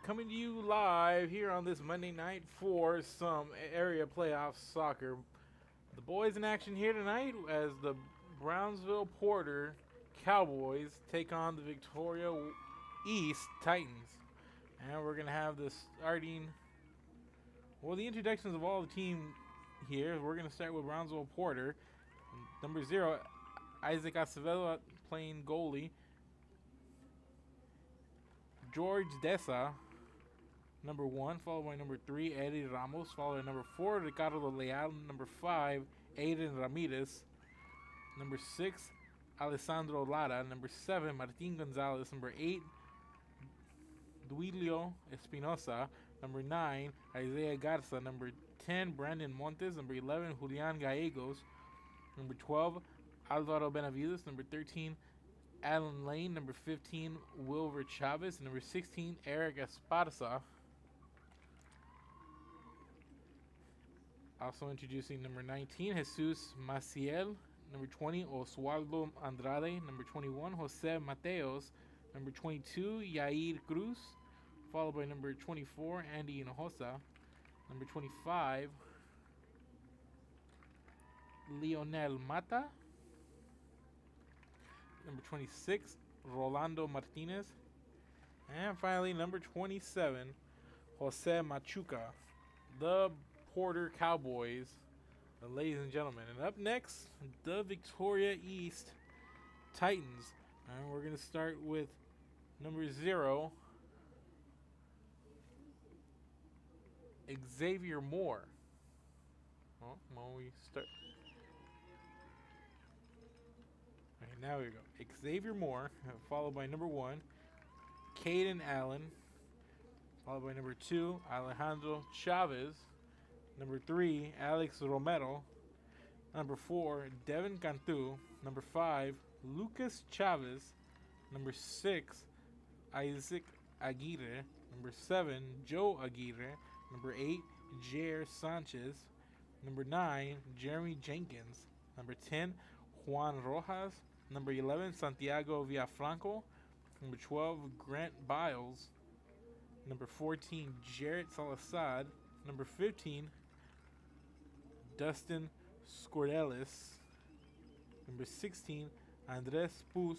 Coming to you live here on this Monday night for some area playoff soccer. The boys in action here tonight as the Brownsville Porter Cowboys take on the Victoria East Titans. And we're going to have the the introductions of all the team here. We're going to start with Brownsville Porter. Number 0, Isaac Acevedo playing goalie. George Dessa, number 1, followed by number 3, Eddie Ramos, followed by number 4, Ricardo Leal, number 5, Aiden Ramirez, number 6, Alessandro Lara, number 7, Martin Gonzalez, number 8, Duilio Espinosa, number 9, Isaiah Garza, number 10, Brandon Montes, number 11, Julian Gallegos, number 12, Alvaro Benavides, number 13, Alan Lane, number 15, Wilver Chavez, number 16, Eric Esparza. Also introducing number 19, Jesus Maciel, number 20, Oswaldo Andrade, number 21, Jose Mateos, number 22, Yair Cruz, followed by number 24, Andy Hinojosa, number 25, Lionel Mata, number 26, Rolando Martinez, and finally number 27, Jose Machuca, the Porter Cowboys, ladies and gentlemen. And up next, the Victoria East Titans. And we're going to start with number 0, Xavier Moore. Oh, well, we start. Okay, now we go. Xavier Moore, followed by number 1, Caden Allen, followed by number 2, Alejandro Chavez, number 3, Alex Romero, number 4, Devin Cantu, number 5, Lucas Chavez, number 6, Isaac Aguirre, number 7, Joe Aguirre, number 8, Jair Sanchez, number 9, Jeremy Jenkins, number 10, Juan Rojas, number 11, Santiago Villafranco, number 12, Grant Biles, number 14, Jarrett Salazar, number 15, Dustin Scordelis, number 16, Andres Puz,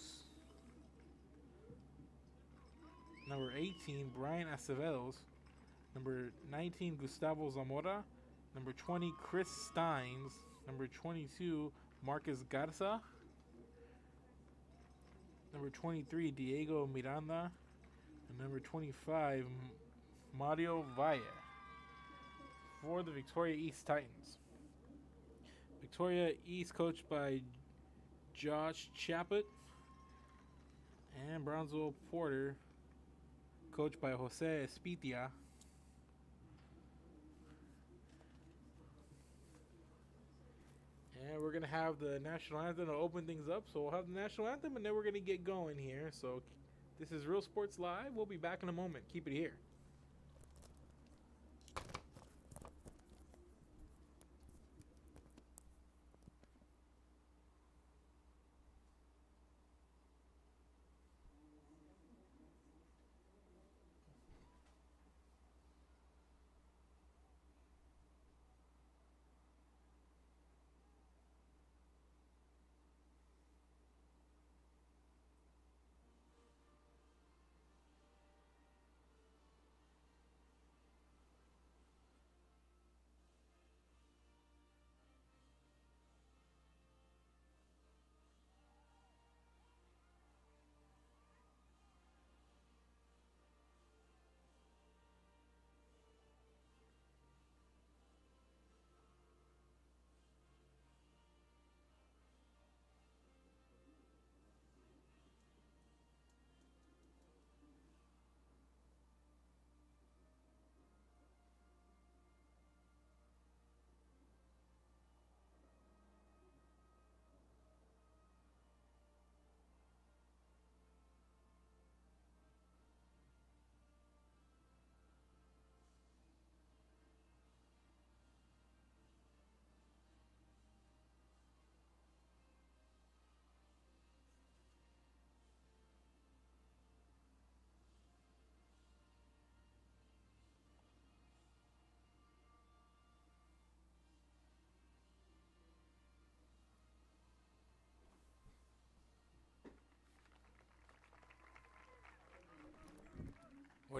number 18, Brian Acevedos, number 19, Gustavo Zamora, number 20, Chris Steins, number 22, Marcus Garza, number 23, Diego Miranda, and number 25, Mario Valle for the Victoria East Titans. Victoria East coached by Josh Chaput, and Brownsville Porter coached by Jose Espitia. And we're going to have the national anthem to open things up. So we'll have the national anthem, and then we're going to get going here. So this is Real Sports Live. We'll be back in a moment. Keep it here.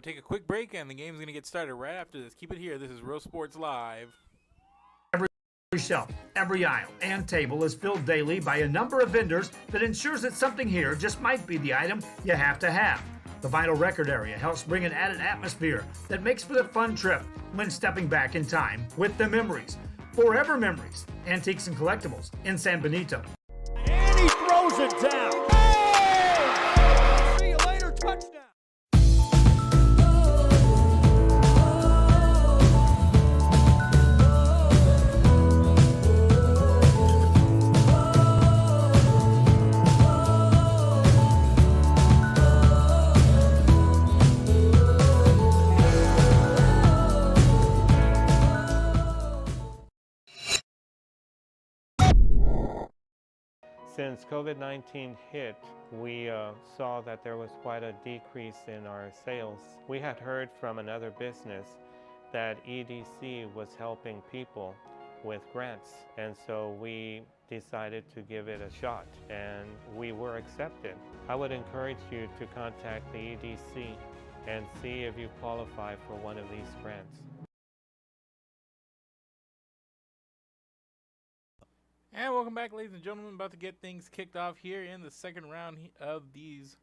take a quick break, and the game's going to get started right after this. Keep it here. This is Real Sports Live. Every shelf, every aisle, and table is filled daily by a number of vendors that ensures that something here just might be the item you have to have. The vinyl record area helps bring an added atmosphere that makes for the fun trip when stepping back in time with the memories. Forever Memories, Antiques and Collectibles in San Benito. And he throws it down. Hey! See you later, touchdown. Since COVID-19 hit, we saw that there was quite a decrease in our sales. We had heard from another business that EDC was helping people with grants, and so we decided to give it a shot, and we were accepted. I would encourage you to contact the EDC and see if you qualify for one of these grants. And welcome back, ladies and gentlemen. About to get things kicked off here in the second round of these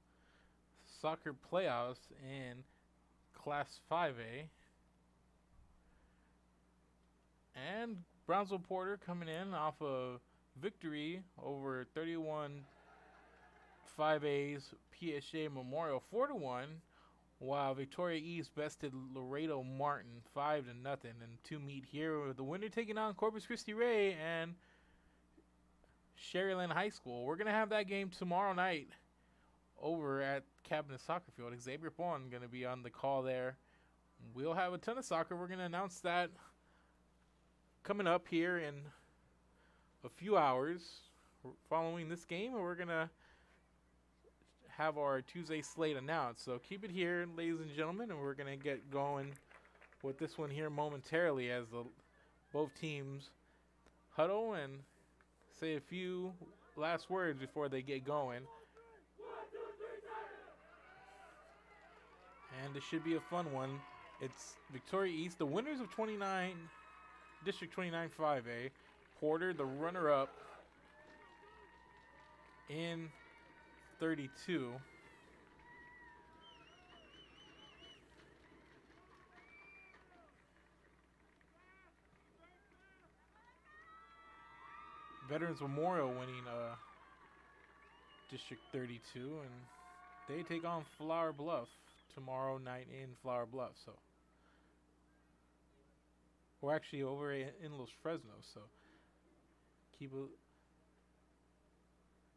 soccer playoffs in Class 5A. And Brownsville Porter coming in off a victory over 31 5A's PSA Memorial 4-1, while Victoria East bested Laredo Martin 5-0 in two meet here, with the winner taking on Corpus Christi Ray and Sherryland High School. We're going to have that game tomorrow night over at Cabinet Soccer Field. Xavier Pond going to be on the call there. We'll have a ton of soccer. We're going to announce that coming up here in a few hours following this game, and we're going to have our Tuesday slate announced. So keep it here, ladies and gentlemen, and we're going to get going with this one here momentarily as both teams huddle and say a few last words before they get going. And it should be a fun one. It's Victoria East, the winners of District 29 5A. Porter, the runner-up in 32. Veterans Memorial winning District 32, and they take on Flower Bluff tomorrow night in Flower Bluff. So we're actually over in Los Fresno, so keep an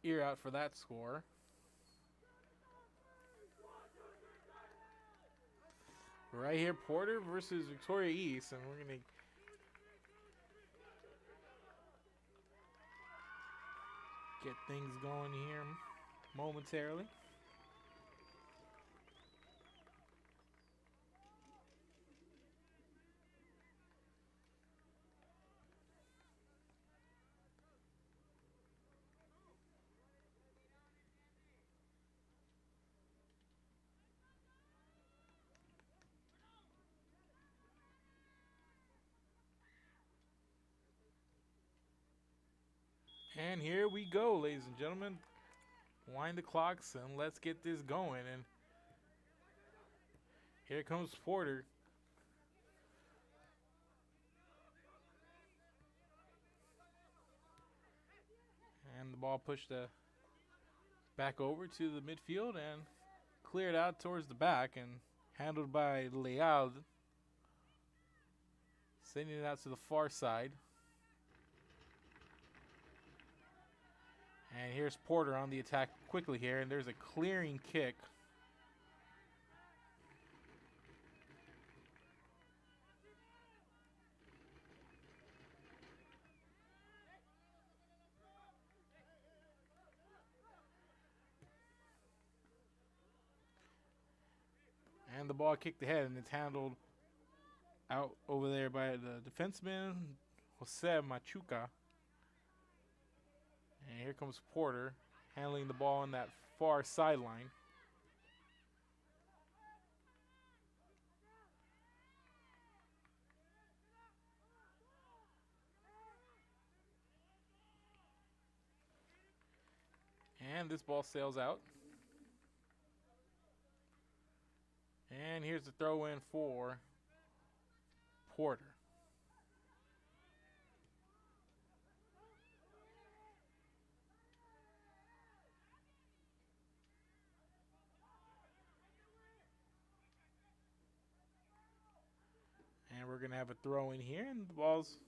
ear out for that score. Right here, Porter versus Victoria East, and we're going to get things going here momentarily. And here we go, ladies and gentlemen. Wind the clocks and let's get this going. And here comes Porter. And the ball pushed back over to the midfield and cleared out towards the back and handled by Leal. Sending it out to the far side. And here's Porter on the attack quickly here, and there's a clearing kick. And the ball kicked ahead, and it's handled out over there by the defenseman, Jose Machuca. And here comes Porter handling the ball on that far sideline. And this ball sails out. And here's the throw in for Porter. And we're going to have a throw in here, and the ball's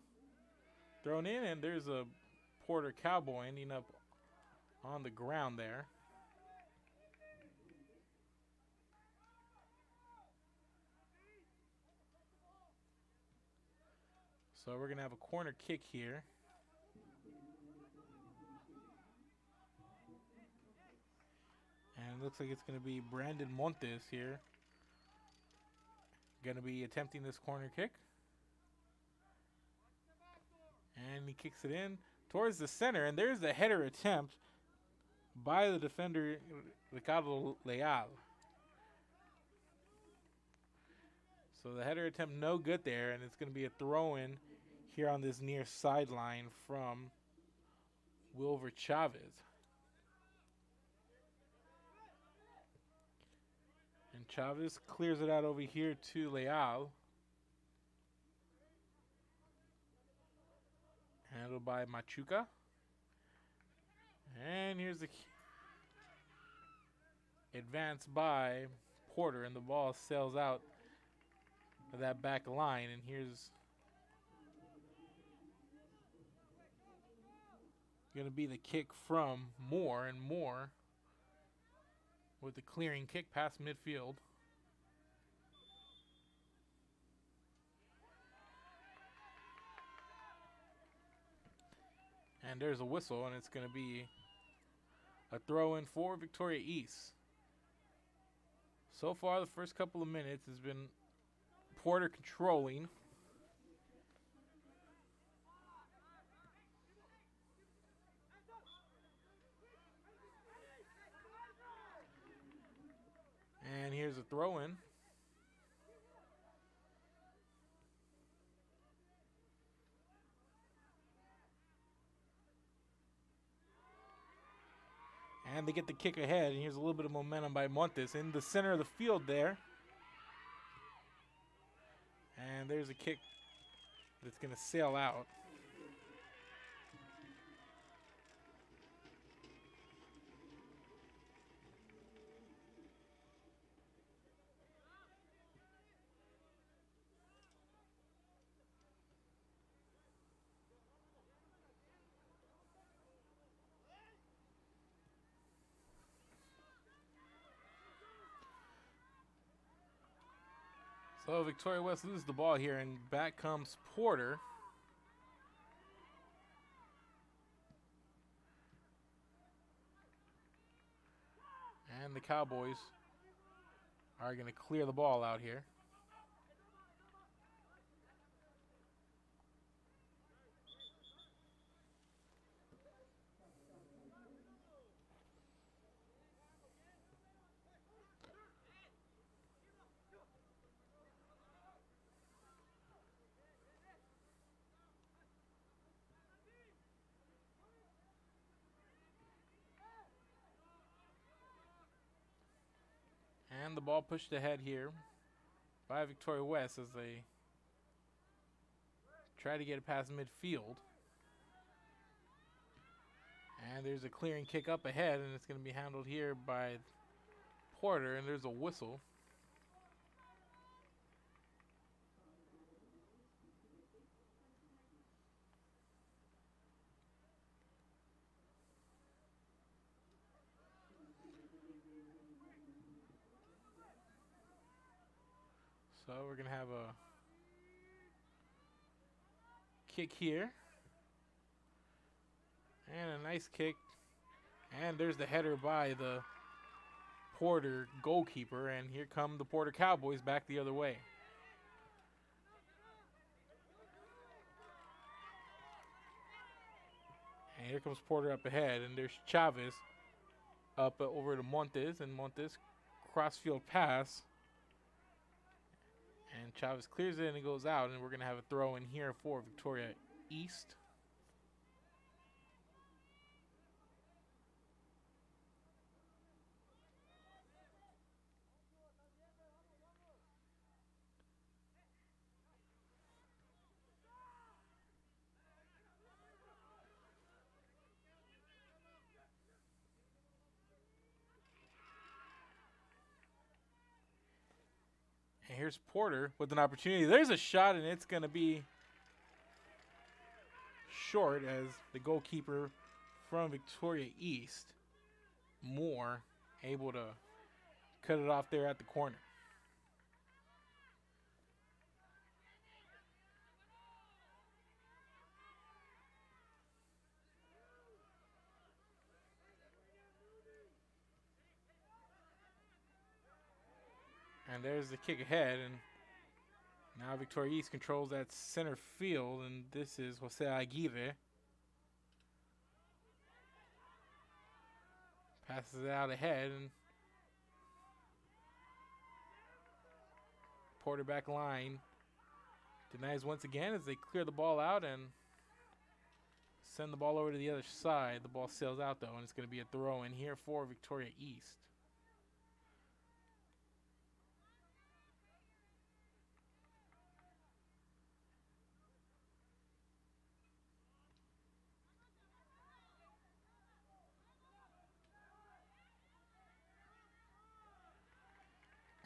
thrown in, and there's a Porter Cowboy ending up on the ground there. So we're going to have a corner kick here. And it looks like it's going to be Brandon Montes here. Going to be attempting this corner kick. And he kicks it in towards the center. And there's the header attempt by the defender, Ricardo Leal. So the header attempt no good there. And it's going to be a throw-in here on this near sideline from Wilver Chavez. And Chavez clears it out over here to Leal. Handled by Machuca. And here's the advance by Porter, and the ball sails out of that back line. And here's going to be the kick from Moore, and Moore with the clearing kick past midfield. And there's a whistle, and it's going to be a throw-in for Victoria East. So far, the first couple of minutes has been Porter controlling. And here's a throw-in. And they get the kick ahead, and here's a little bit of momentum by Montes in the center of the field there. And there's a kick that's going to sail out. So Victoria West loses the ball here, and back comes Porter. And the Cowboys are going to clear the ball out here. And the ball pushed ahead here by Victoria West as they try to get it past midfield. And there's a clearing kick up ahead, and it's going to be handled here by Porter, and there's a whistle. So we're going to have a kick here. And a nice kick. And there's the header by the Porter goalkeeper. And here come the Porter Cowboys back the other way. And here comes Porter up ahead. And there's Chavez up over to Montes. And Montes cross-field pass. And Chavez clears it and it goes out, and we're going to have a throw in here for Victoria East. And here's Porter with an opportunity. There's a shot, and it's going to be short as the goalkeeper from Victoria East, Moore, able to cut it off there at the corner. And there's the kick ahead, and now Victoria East controls that center field, and this is Jose Aguirre. Passes it out ahead, and Porter back line denies once again as they clear the ball out and send the ball over to the other side. The ball sails out though, and it's going to be a throw in here for Victoria East.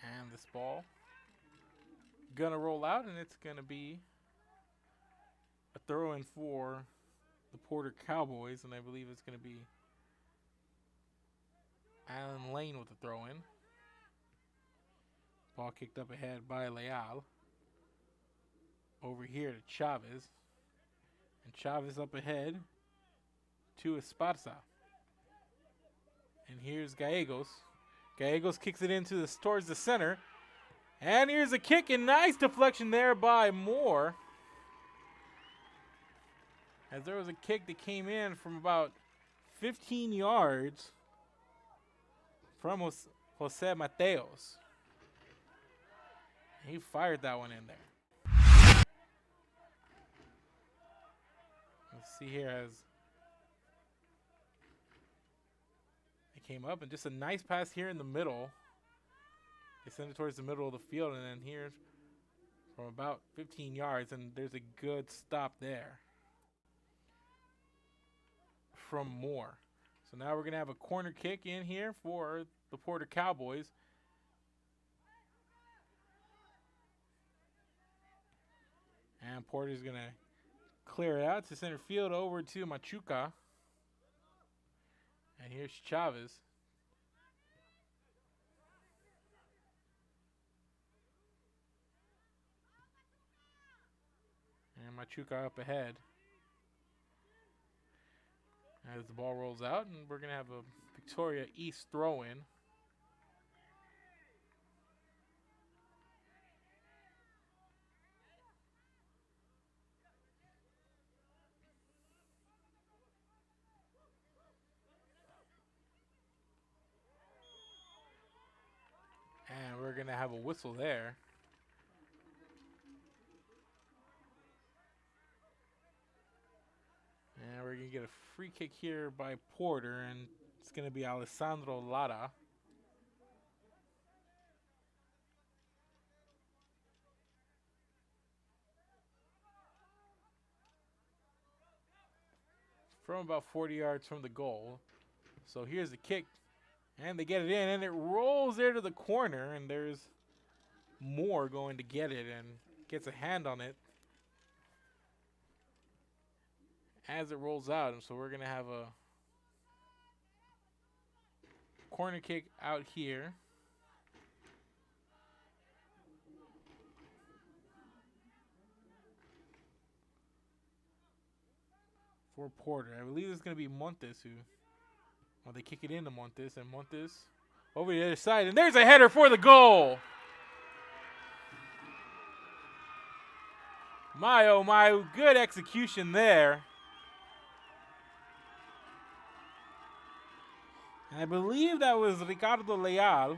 And this ball gonna roll out, and it's gonna be a throw in for the Porter Cowboys, and I believe it's gonna be Allen Lane with the throw in. Ball kicked up ahead by Leal. Over here to Chavez. And Chavez up ahead to Esparza. And here's Gallegos. Gallegos kicks it towards the center. And here's a kick, and nice deflection there by Moore. As there was a kick that came in from about 15 yards from Jose Mateos. He fired that one in there. Let's see here as it came up, and just a nice pass here in the middle. They send it towards the middle of the field, and then here's from about 15 yards, and there's a good stop there from Moore. So now we're going to have a corner kick in here for the Porter Cowboys. And Porter's going to clear it out to center field over to Machuca. And here's Chavez. And Machuca up ahead. As the ball rolls out, and we're going to have a Victoria East throw in. And we're going to have a whistle there. And we're going to get a free kick here by Porter, and it's going to be Alessandro Lara. From about 40 yards from the goal. So here's the kick, and they get it in, and it rolls there to the corner, and there's Moore going to get it and gets a hand on it as it rolls out. And so we're going to have a corner kick out here. For Porter. I believe it's going to be Montes who, well, they kick it into Montes, and Montes over the other side, and there's a header for the goal. My, oh my, good execution there. And I believe that was Ricardo Leal.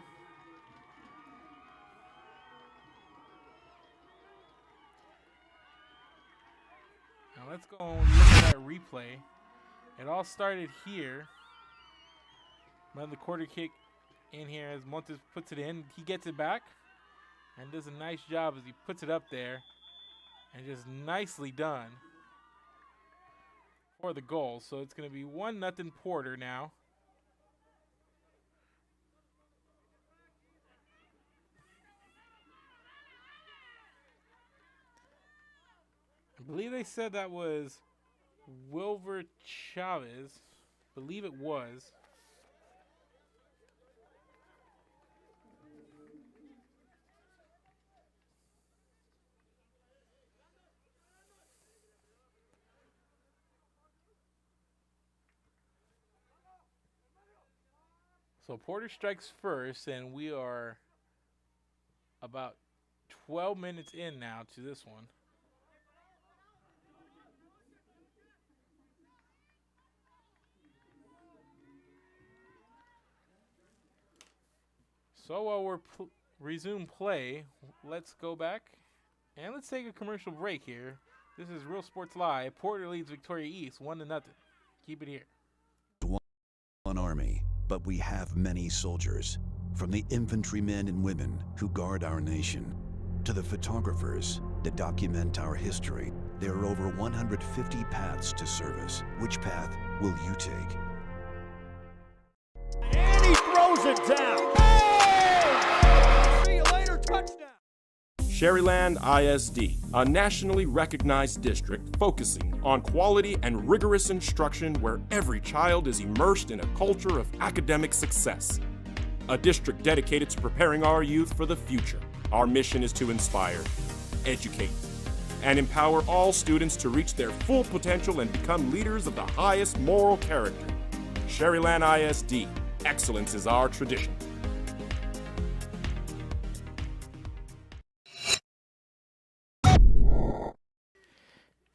Now let's go and look at that replay. It all started here. But the quarter kick in here as Montes puts it in. He gets it back and does a nice job as he puts it up there. And just nicely done for the goal. So it's going to be 1-0 Porter now. I believe they said that was Wilver Chavez. Believe it was. So Porter strikes first, and we are about 12 minutes in now to this one. So while we're resume play, let's go back and let's take a commercial break here. This is Real Sports Live. Porter leads Victoria East 1-0. Keep it here. One army, but we have many soldiers. From the infantrymen and women who guard our nation, to the photographers that document our history, there are over 150 paths to service. Which path will you take? And he throws it down. Hey! See you later, touchdown. Sherryland ISD, a nationally recognized district focusing on quality and rigorous instruction where every child is immersed in a culture of academic success. A district dedicated to preparing our youth for the future. Our mission is to inspire, educate, and empower all students to reach their full potential and become leaders of the highest moral character. Sherryland ISD, excellence is our tradition.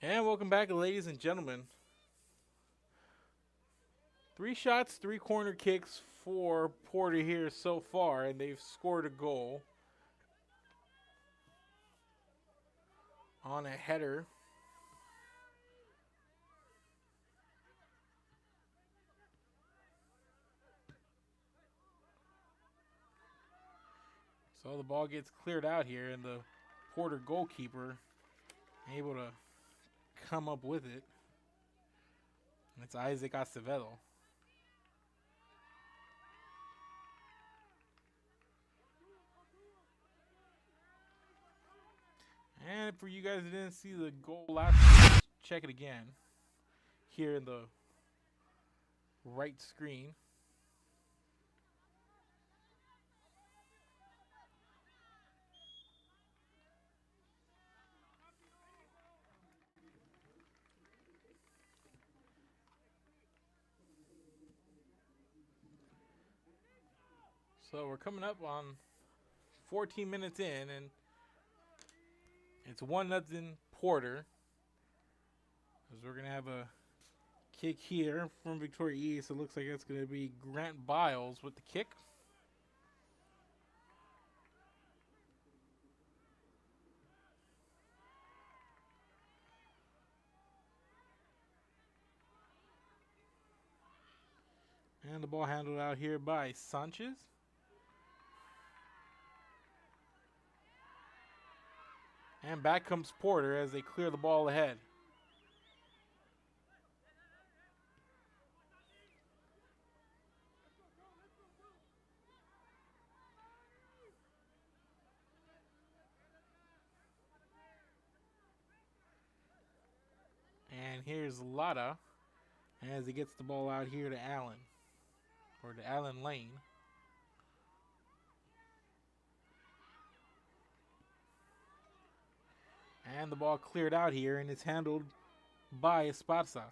And welcome back, ladies and gentlemen. 3 shots, 3 corner kicks for Porter here so far, and they've scored a goal on a header. So the ball gets cleared out here, and the Porter goalkeeper able to come up with it. And it's Isaac Acevedo. And for you guys that didn't see the goal last time, check it again here in the right screen. So we're coming up on 14 minutes in, and it's 1-0 Porter. As we're gonna have a kick here from Victoria East. It looks like it's gonna be Grant Biles with the kick. And the ball handled out here by Sanchez. And back comes Porter as they clear the ball ahead. And here's Lotta as he gets the ball out here to Allen, or to Allen Lane. And the ball cleared out here, and it's handled by Esparza.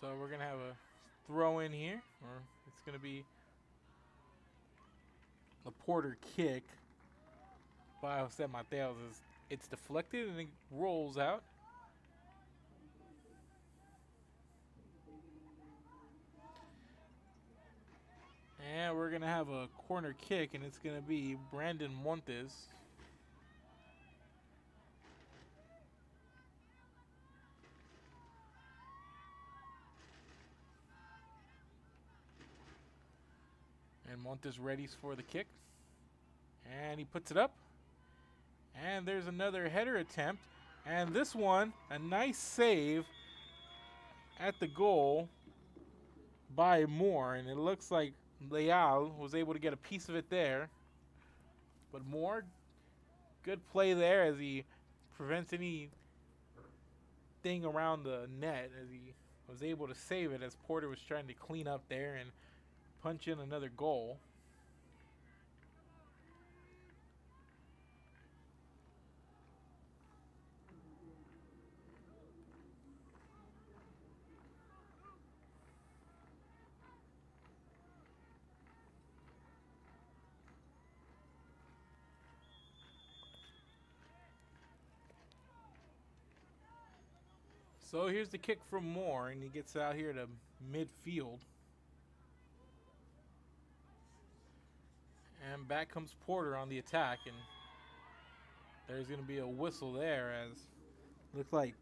So we're going to have a throw in here, or it's going to be a Porter kick by Jose Mateos. It's deflected and it rolls out. And we're going to have a corner kick, and it's going to be Brandon Montes. And Montes readies for the kick. And he puts it up. And there's another header attempt. And this one, a nice save at the goal by Moore. And it looks like Leal was able to get a piece of it there. But Moore, good play there as he prevents anything around the net, as he was able to save it as Porter was trying to clean up there and punch in another goal. So here's the kick from Moore, and he gets out here to midfield. And back comes Porter on the attack, and there's going to be a whistle there as looks like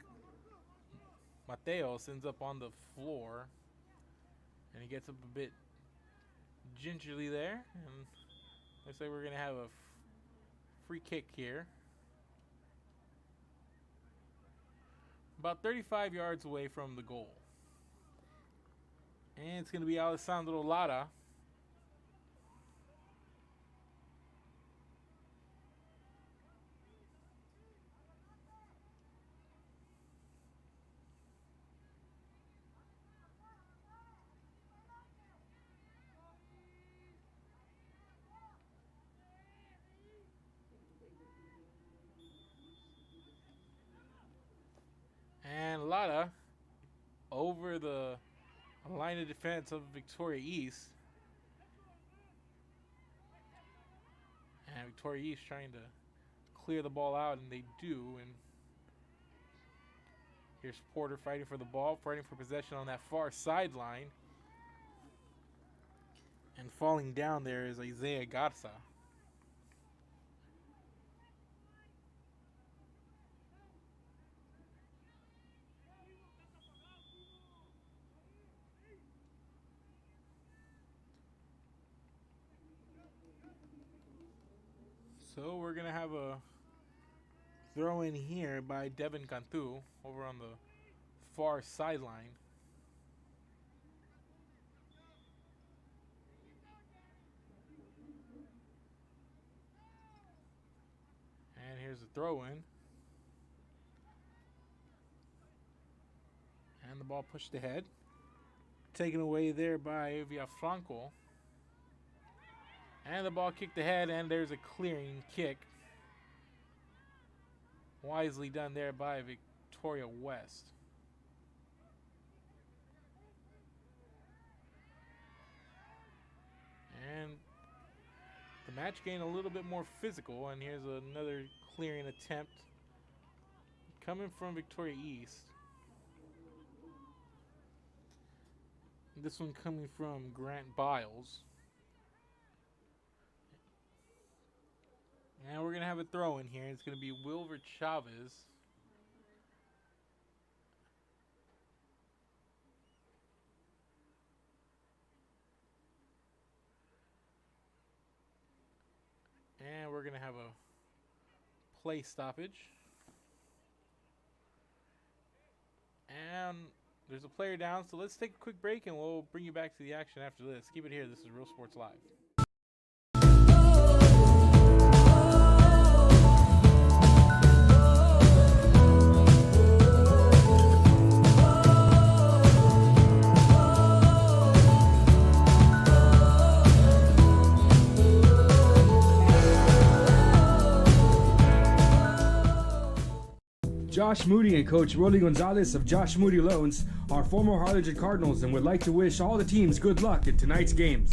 Mateo ends up on the floor, and he gets up a bit gingerly there, and looks like we're going to have a free kick here. About 35 yards away from the goal. And it's going to be Alessandro Lara. And Lara over the line of defense of Victoria East. And Victoria East trying to clear the ball out, and they do. And here's Porter fighting for the ball, fighting for possession on that far sideline. And falling down there is Isaiah Garza. So we're going to have a throw in here by Devin Cantu over on the far sideline. And here's the throw in. And the ball pushed ahead. Taken away there by Villafranco. And the ball kicked ahead, and there's a clearing kick. Wisely done there by Victoria West. And the match getting a little bit more physical, and here's another clearing attempt coming from Victoria East. This one coming from Grant Biles. And we're going to have a throw in here. It's going to be Wilver Chavez. And we're going to have a play stoppage. And there's a player down, so let's take a quick break and we'll bring you back to the action after this. Keep it here. This is Real Sports Live. Josh Moody and Coach Rolly Gonzalez of Josh Moody Loans are former Harlingen Cardinals and would like to wish all the teams good luck in tonight's games.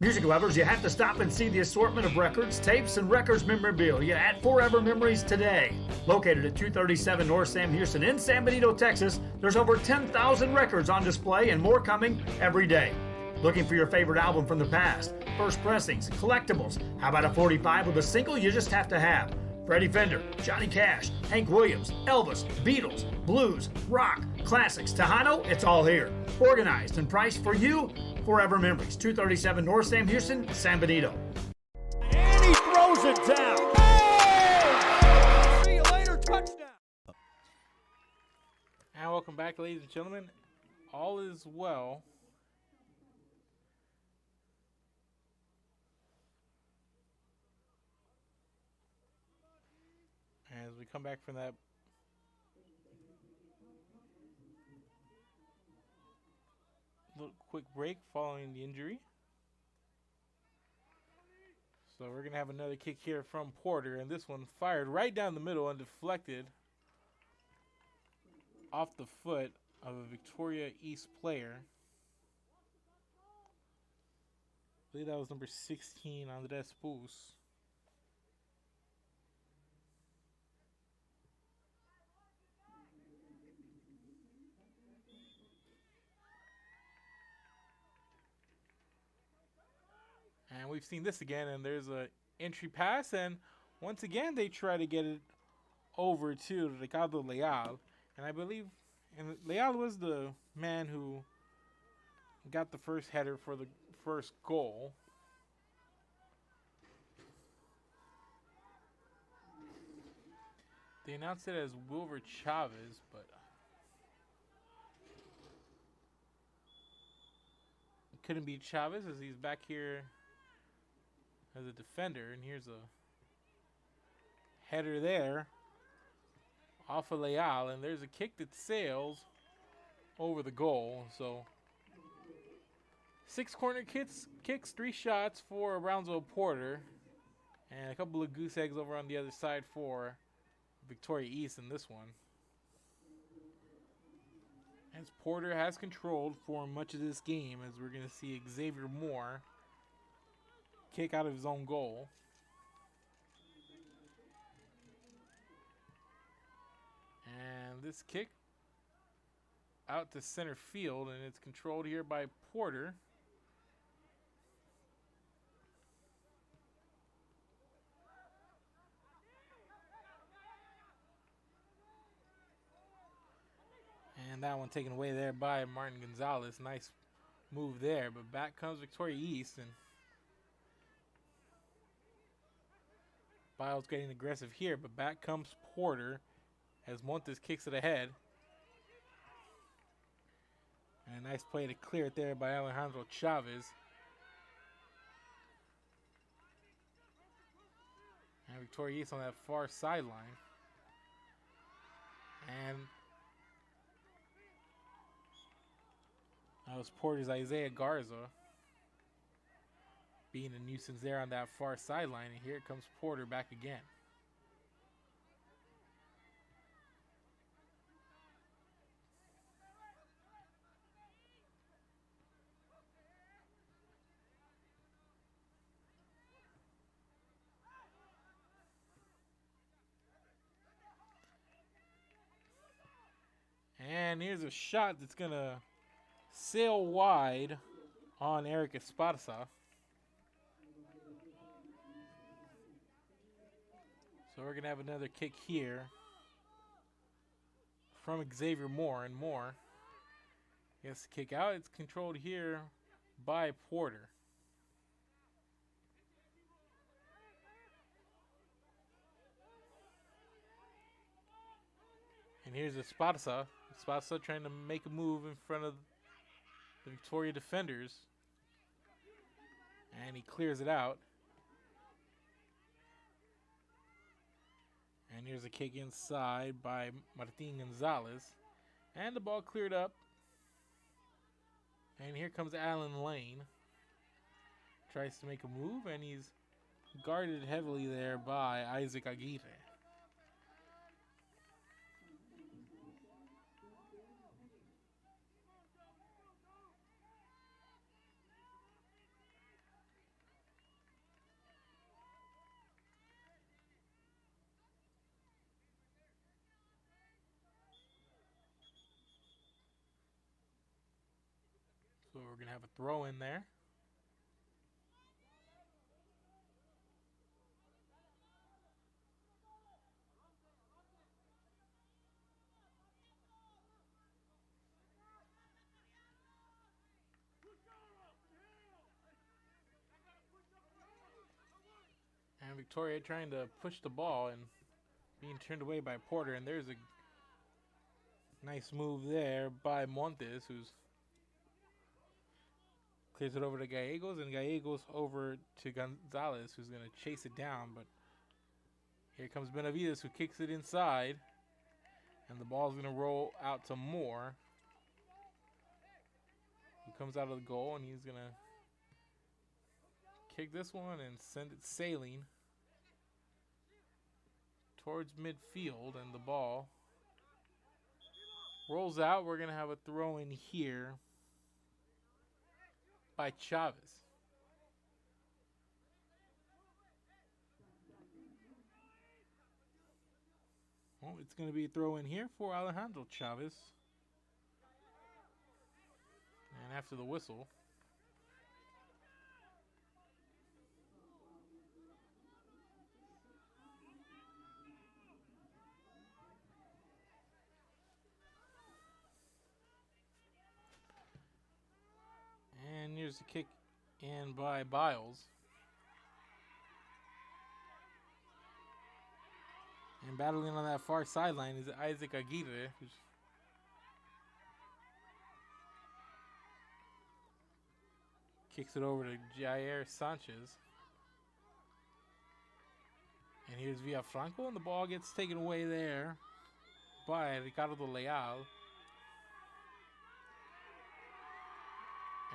Music lovers, you have to stop and see the assortment of records, tapes, and records memorabilia at Forever Memories today. Located at 237 North Sam Houston in San Benito, Texas, there's over 10,000 records on display and more coming every day. Looking for your favorite album from the past, first pressings, collectibles? How about a 45 with a single you just have to have? Freddie Fender, Johnny Cash, Hank Williams, Elvis, Beatles, blues, rock, classics, Tejano, it's all here. Organized and priced for you. Forever Memories, 237 North Sam Houston, San Benito. And he throws it down. Oh! See you later, touchdown. And welcome back, ladies and gentlemen. All is well. As we come back from that little quick break following the injury. So we're going to have another kick here from Porter, and this one fired right down the middle and deflected off the foot of a Victoria East player. I believe that was number 16, Andres Pous. And we've seen this again, and there's a entry pass, and once again they try to get it over to Ricardo Leal. And I believe Leal was the man who got the first header for the first goal. They announced it as Wilver Chavez, but it couldn't be Chavez as he's back here as a defender. And here's a header there off of Leal, and there's a kick that sails over the goal. So 6 corner kicks, 3 shots for Brownsville Porter, and a couple of goose eggs over on the other side for Victoria East in this one. As Porter has controlled for much of this game, as we're going to see Xavier Moore kick out of his own goal. And this kick out to center field, and it's controlled here by Porter. And that one taken away there by Martin Gonzalez. Nice move there, but back comes Victoria East, and Biles getting aggressive here, but back comes Porter as Montes kicks it ahead. And a nice play to clear it there by Alejandro Chavez. And Victoria East on that far sideline. And that was Porter's Isaiah Garza being a nuisance there on that far sideline. And here comes Porter back again. And here's a shot that's going to sail wide on Eric Esparza. So we're going to have another kick here from Xavier Moore. And Moore gets the kick out. It's controlled here by Porter. And here's Esparza. Esparza trying to make a move in front of the Victoria defenders. And he clears it out. And here's a kick inside by Martin Gonzalez. And the ball cleared up. And here comes Alan Lane. Tries to make a move, and he's guarded heavily there by Isaac Aguirre. So we're going to have a throw in there. And Victoria trying to push the ball and being turned away by Porter. And there's a nice move there by Montes, who's clears it over to Gallegos, and Gallegos over to Gonzalez, who's going to chase it down. But here comes Benavides, who kicks it inside, and the ball's going to roll out to Moore, who comes out of the goal, and he's going to kick this one and send it sailing towards midfield, and the ball rolls out. We're going to have a throw in here by Chavez. Well, it's going to be a throw in here for Alejandro Chavez. And after the whistle, and here's the kick in by Biles. And battling on that far sideline is Isaac Aguirre, who's kicks it over to Jair Sanchez. And here's Villafranco, and the ball gets taken away there by Ricardo Leal.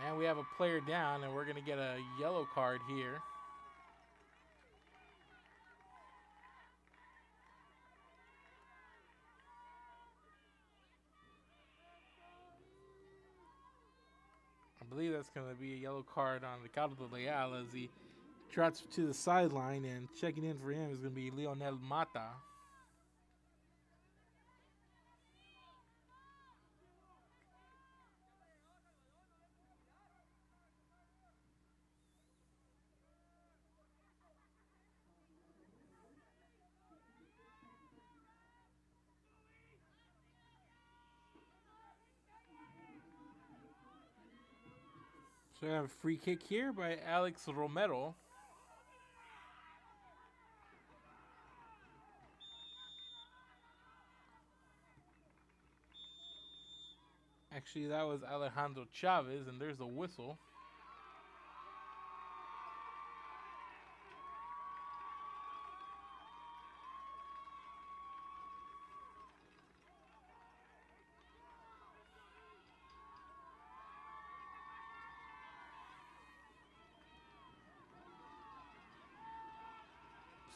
And we have a player down, and we're going to get a yellow card here. I believe that's going to be a yellow card on Ricardo Leal as he trots to the sideline, and checking in for him is going to be Leonel Mata. So we have a free kick here by Alex Romero. Actually, that was Alejandro Chavez, and there's a whistle.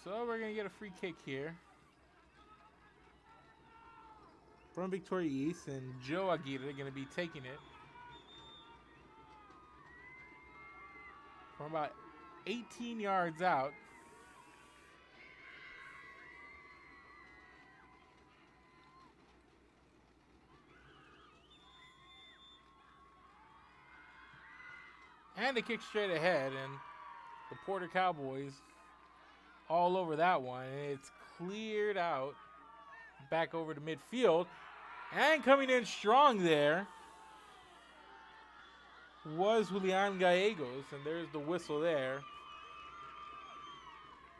So we're going to get a free kick here from Victoria East, and Joe Aguirre going to be taking it from about 18 yards out. And a kick straight ahead, and the Porter Cowboys all over that one. And it's cleared out back over to midfield, and coming in strong there was Julian Gallegos, and there's the whistle there.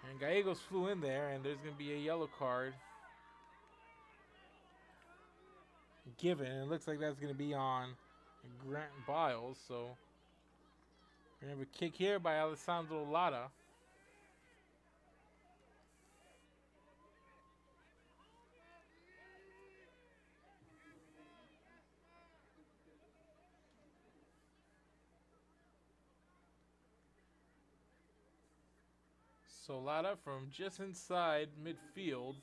And Gallegos flew in there, and there's going to be a yellow card given, and it looks like that's going to be on Grant Biles. So we're going to have a kick here by Alessandro Lara. So Lara from just inside midfield.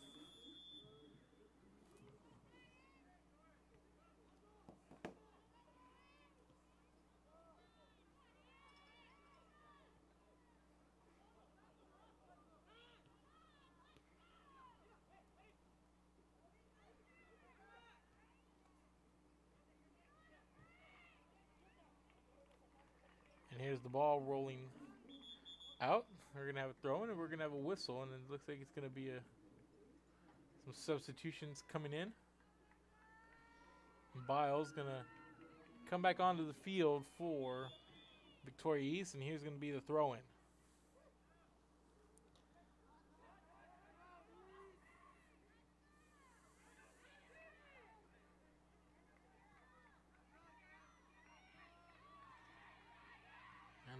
And here's the ball rolling out. We're going to have a throw in, and we're going to have a whistle, and it looks like it's going to be some substitutions coming in. Biles going to come back onto the field for Victoria East, and here's going to be the throw in.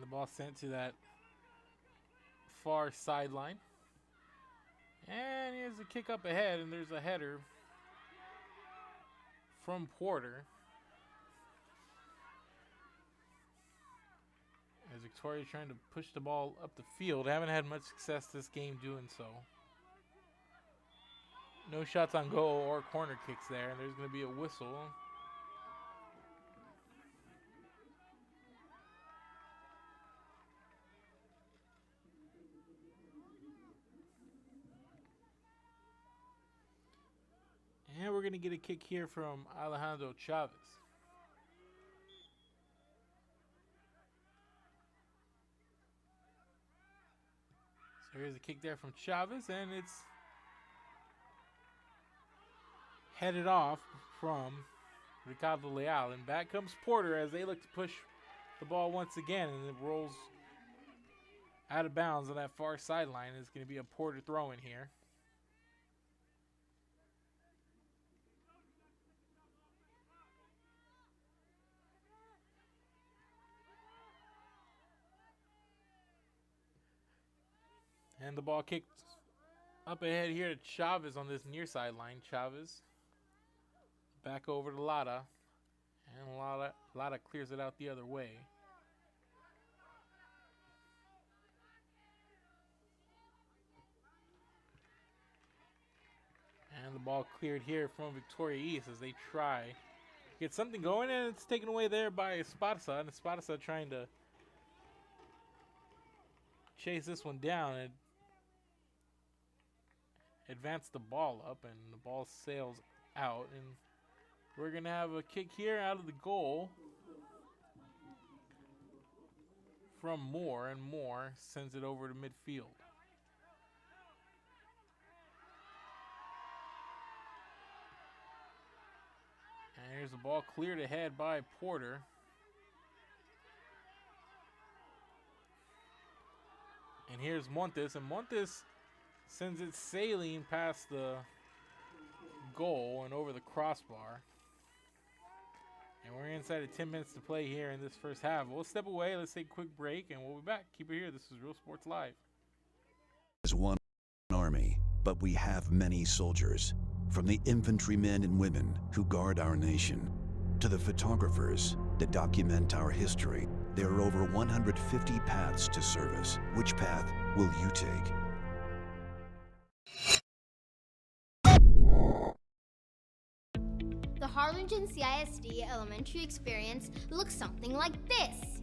And the ball sent to that far sideline. And here's a kick up ahead, and there's a header from Porter. As Victoria trying to push the ball up the field. Haven't had much success this game doing so. No shots on goal or corner kicks there, and there's going to be a whistle. And we're going to get a kick here from Alejandro Chavez. So here's a kick there from Chavez, and it's headed off from Ricardo Leal. And back comes Porter as they look to push the ball once again, and it rolls out of bounds on that far sideline. It's going to be a Porter throw in here. And the ball kicked up ahead here to Chavez on this near sideline. Chavez back over to Lara. And Lara clears it out the other way. And the ball cleared here from Victoria East as they try to get something going, and it's taken away there by Esparza. And Esparza trying to chase this one down and advance the ball up, and the ball sails out, and we're gonna have a kick here out of the goal from Moore, and Moore sends it over to midfield. And here's the ball cleared ahead by Porter. And here's Montes, and Montes sends it sailing past the goal and over the crossbar. And we're inside of 10 minutes to play here in this first half. We'll step away, let's take a quick break, and we'll be back. Keep it here. This is Real Sports Live. As one army, but we have many soldiers. From the infantrymen and women who guard our nation, to the photographers that document our history. There are over 150 paths to service. Which path will you take? The Harlingen CISD elementary experience looks something like this.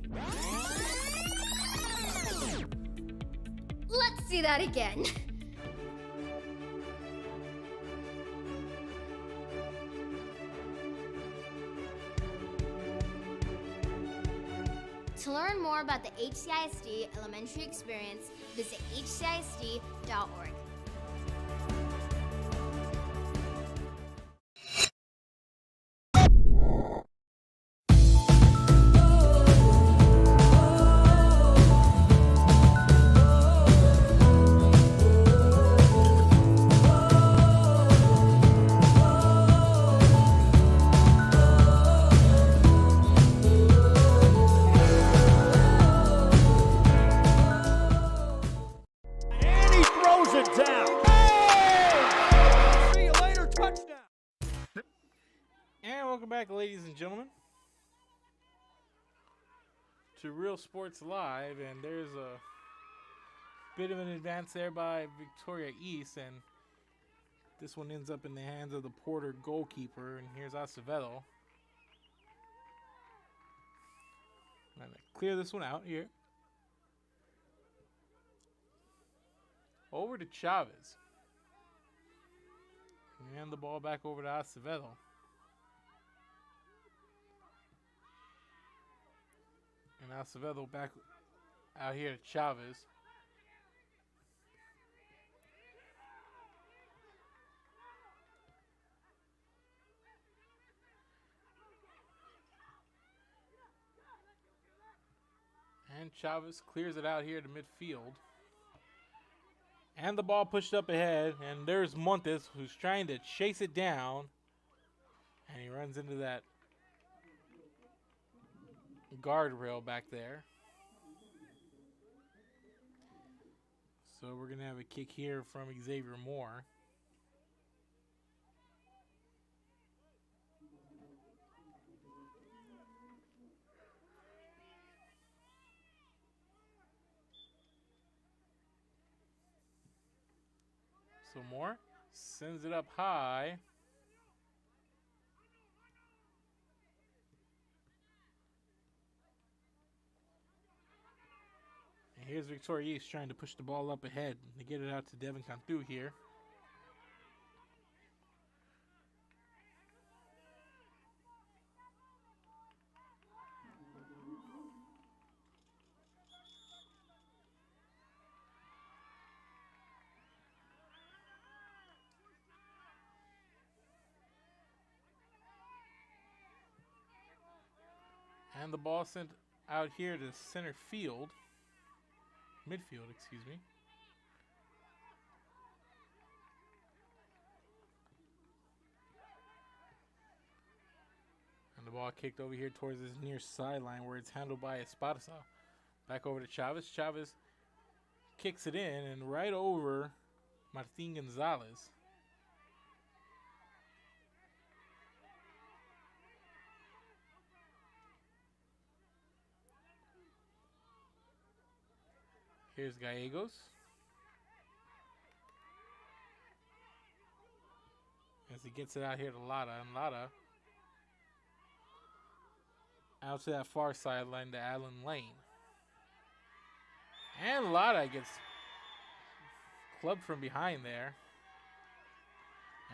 Let's see that again. To learn more about the HCISD elementary experience, visit hcisd.org. Back, ladies and gentlemen, to Real Sports Live, and there's a bit of an advance there by Victoria East, and this one ends up in the hands of the Porter goalkeeper, and here's Acevedo. I'm going to clear this one out here. Over to Chavez. And the ball back over to Acevedo. And Acevedo back out here to Chavez. And Chavez clears it out here to midfield. And the ball pushed up ahead. And there's Montes, who's trying to chase it down. And he runs into that guardrail back there. So we're going to have a kick here from Xavier Moore. So Moore sends it up high. And here's Victoria East trying to push the ball up ahead to get it out to Devin Cantu here. And the ball sent out here to center field. Midfield, excuse me. And the ball kicked over here towards this near sideline where it's handled by Esparza. Back over to Chavez. Chavez kicks it in and right over Martin Gonzalez. Here's Gallegos. As he gets it out here to Lara. And Lara out to that far sideline to Allen Lane. And Lara gets clubbed from behind there.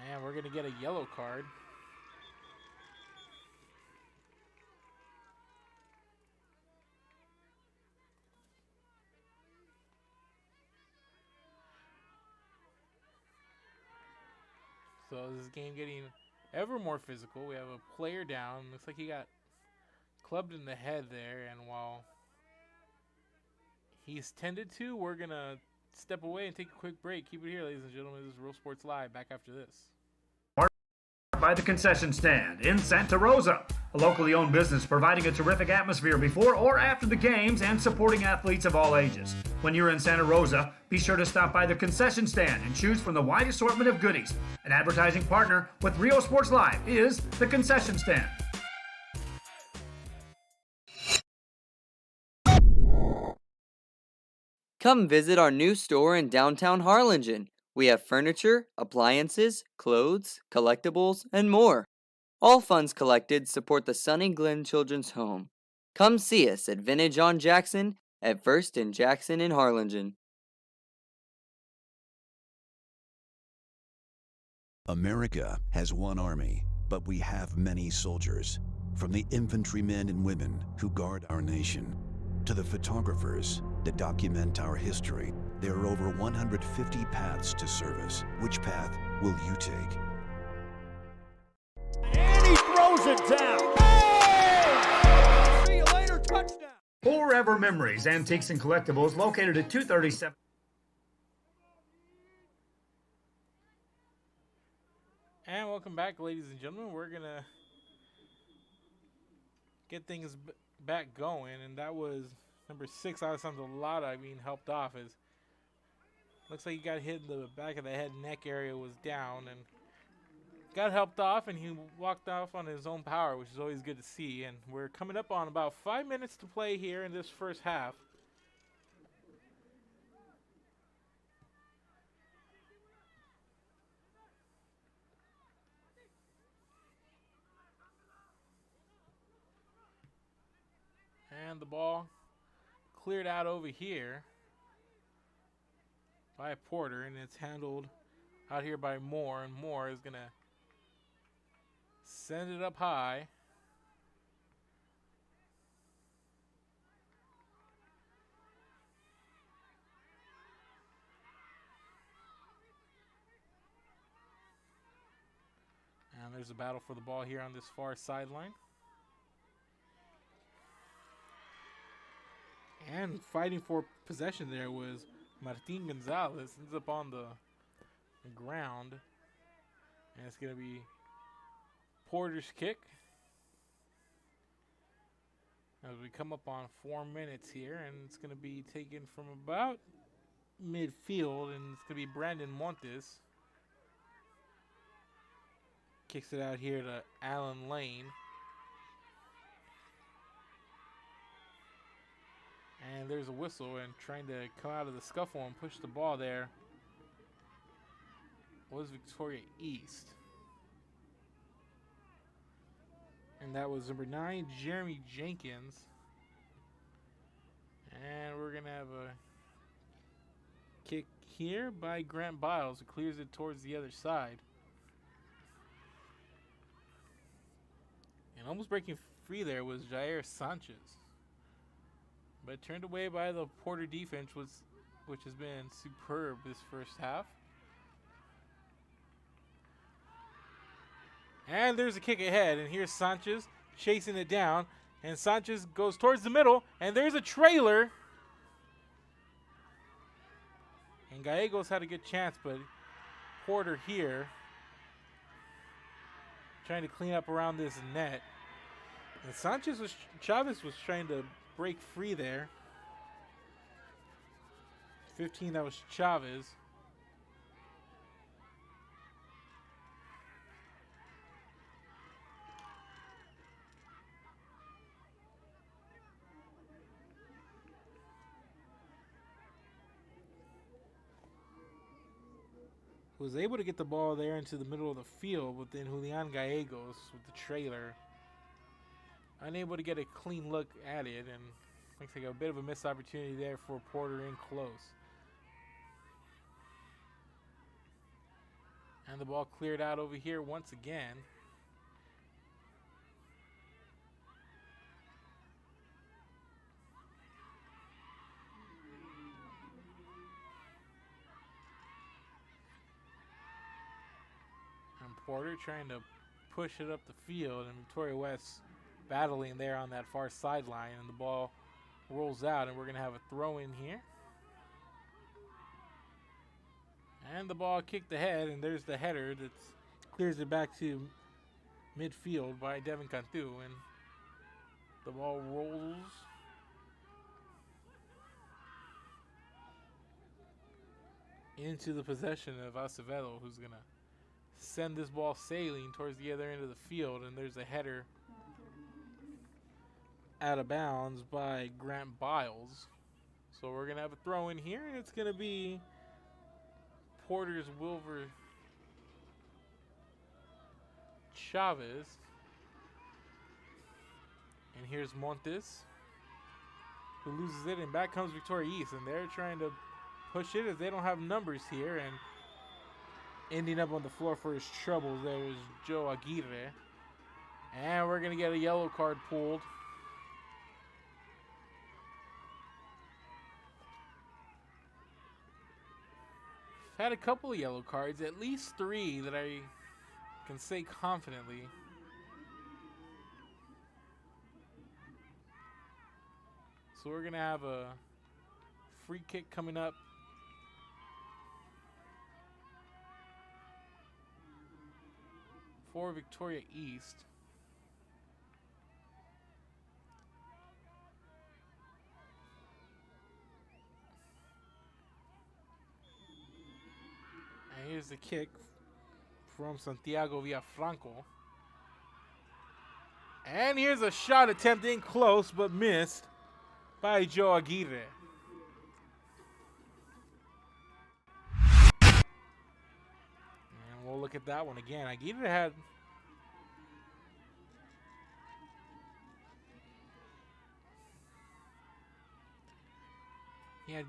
And we're going to get a yellow card. So this game getting ever more physical. We have a player down. Looks like he got clubbed in the head there. And while he's tended to, we're going to step away and take a quick break. Keep it here, ladies and gentlemen. This is Real Sports Live. Back after this. By the concession stand in Santa Rosa, a locally owned business providing a terrific atmosphere before or after the games and supporting athletes of all ages. When you're in Santa Rosa, be sure to stop by the concession stand and choose from the wide assortment of goodies. An advertising partner with Rio Sports Live is the concession stand. Come visit our new store in downtown Harlingen. We have furniture, appliances, clothes, collectibles, and more. All funds collected support the Sunny Glen Children's Home. Come see us at Vintage on Jackson at First and Jackson in Harlingen. America has one army, but we have many soldiers. From the infantrymen and women who guard our nation, to the photographers that document our history, there are over 150 paths to service. Which path will you take? And he throws it down. Oh! See you later, touchdown. Forever Memories, Antiques and Collectibles, located at 237. And welcome back, ladies and gentlemen. We're going to get things back going. And that was number 6, Alessandro Lara, being helped off. As looks like he got hit in the back of the head, neck area was down. And got helped off, and he walked off on his own power, which is always good to see. And we're coming up on about 5 minutes to play here in this first half. And the ball cleared out over here by Porter, and it's handled out here by Moore, and Moore is going to send it up high. And there's a battle for the ball here on this far sideline. And fighting for possession there was Martin Gonzalez. Ends up on the ground. And it's going to be Porter's kick. As we come up on 4 minutes here. And it's going to be taken from about midfield, and it's going to be Brandon Montes. Kicks it out here to Allen Lane. And there's a whistle, and trying to come out of the scuffle and push the ball there was Victoria East. And that was number 9, Jeremy Jenkins. And we're going to have a kick here by Grant Biles, who clears it towards the other side. And almost breaking free there was Jair Sanchez. But turned away by the Porter defense, which has been superb this first half. And there's a kick ahead, and here's Sanchez chasing it down. And Sanchez goes towards the middle, and there's a trailer. And Gallegos had a good chance, but Porter here trying to clean up around this net. And Chavez was trying to break free there. 15, that was Chavez. Was able to get the ball there into the middle of the field, but then Julian Gallegos with the trailer unable to get a clean look at it, and looks like a bit of a missed opportunity there for Porter in close. And the ball cleared out over here once again. And Porter trying to push it up the field, and Victoria West battling there on that far sideline, and the ball rolls out, and we're going to have a throw in here. And the ball kicked ahead, and there's the header that clears it back to midfield by Devin Cantu, and the ball rolls into the possession of Acevedo, who's going to send this ball sailing towards the other end of the field, and there's a header out of bounds by Grant Biles. So we're going to have a throw in here, and it's going to be Porter's Wilver Chavez. And here's Montes, who loses it, and back comes Victoria East, and they're trying to push it as they don't have numbers here, and ending up on the floor for his troubles there is Joe Aguirre. And we're going to get a yellow card pulled. I've had a couple of yellow cards, at least 3 that I can say confidently. So we're going to have a free kick coming up for Victoria East. And here's the kick from Santiago Villafranco. And here's a shot attempt in close but missed by Joe Aguirre. And we'll look at that one again. Aguirre had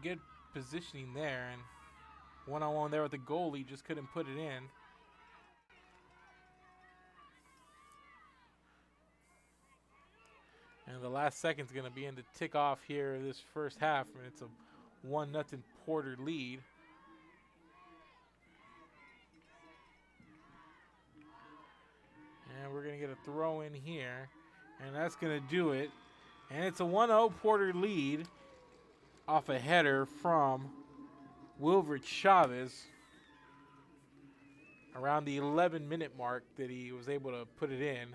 good positioning there, and one-on-one there with the goalie, just couldn't put it in. And the last second's going to be in to tick off here this first half, and it's a 1-0 Porter lead. And we're going to get a throw in here, and that's going to do it. And it's a 1-0 Porter lead off a header from Wilver Chavez around the 11-minute mark that he was able to put it in.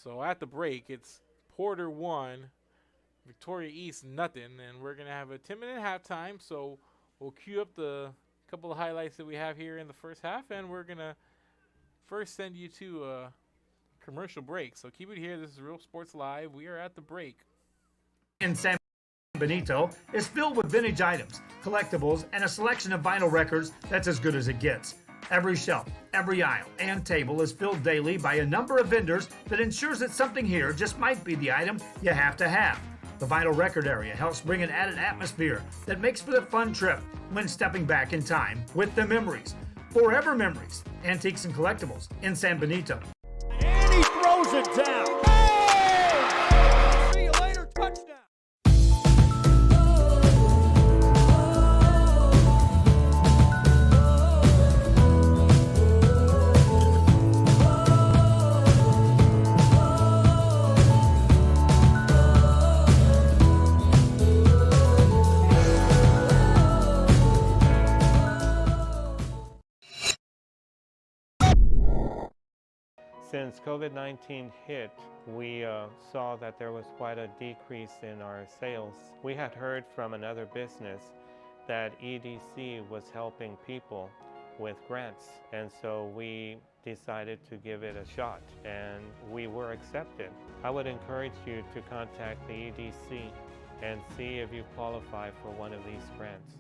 So at the break, it's Porter 1, Victoria East nothing, and we're going to have a 10-minute halftime. So we'll cue up the couple of highlights that we have here in the first half, and we're going to first send you to a commercial break. So keep it here. This is Real Sports Live. We are at the break. In San Benito is filled with vintage items, collectibles, and a selection of vinyl records that's as good as it gets. Every shelf, every aisle, and table is filled daily by a number of vendors that ensures that something here just might be the item you have to have. The vinyl record area helps bring an added atmosphere that makes for the fun trip when stepping back in time with the memories. Forever Memories, Antiques and Collectibles in San Benito. And he throws it down. Hey! See you later, touchdown. Since COVID-19 hit, we saw that there was quite a decrease in our sales. We had heard from another business that EDC was helping people with grants, and so we decided to give it a shot, and we were accepted. I would encourage you to contact the EDC and see if you qualify for one of these grants.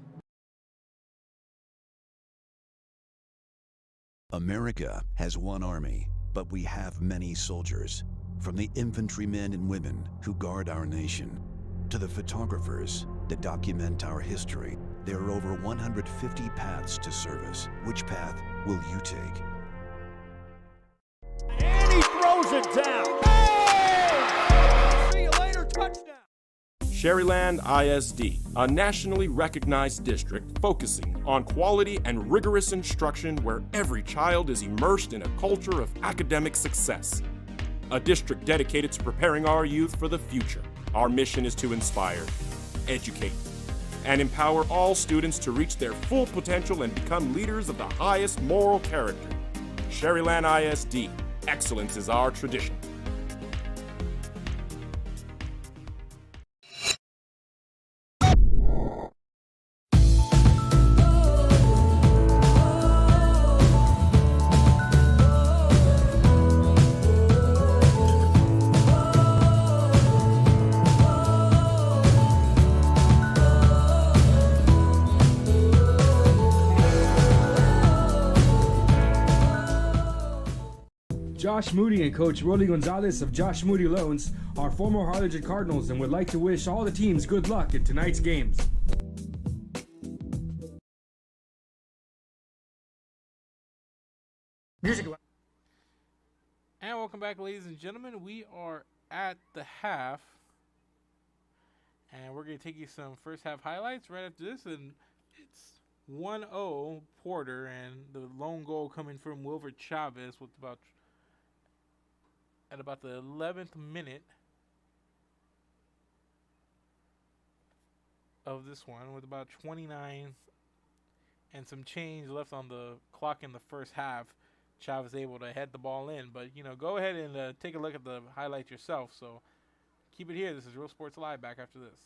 America has one army, but we have many soldiers. From the infantrymen and women who guard our nation, to the photographers that document our history, there are over 150 paths to service. Which path will you take? And he throws it down. Hey! See you later, touchdown. Sherryland ISD, a nationally recognized district focusing on quality and rigorous instruction where every child is immersed in a culture of academic success. A district dedicated to preparing our youth for the future. Our mission is to inspire, educate, and empower all students to reach their full potential and become leaders of the highest moral character. Sherryland ISD, excellence is our tradition. Josh Moody and Coach Rolly Gonzalez of Josh Moody Loans are former Harlingen Cardinals and would like to wish all the teams good luck in tonight's games. Music. And welcome back, ladies and gentlemen. We are at the half, and we're going to take you some first half highlights right after this. And it's 1-0 Porter, and the lone goal coming from Wilfred Chavez with about the 11th minute of this one, with about 29 and some change left on the clock in the first half. Chavez able to head the ball in, but go ahead and take a look at the highlights yourself. So keep it here. This is Real Sports Live. Back after this.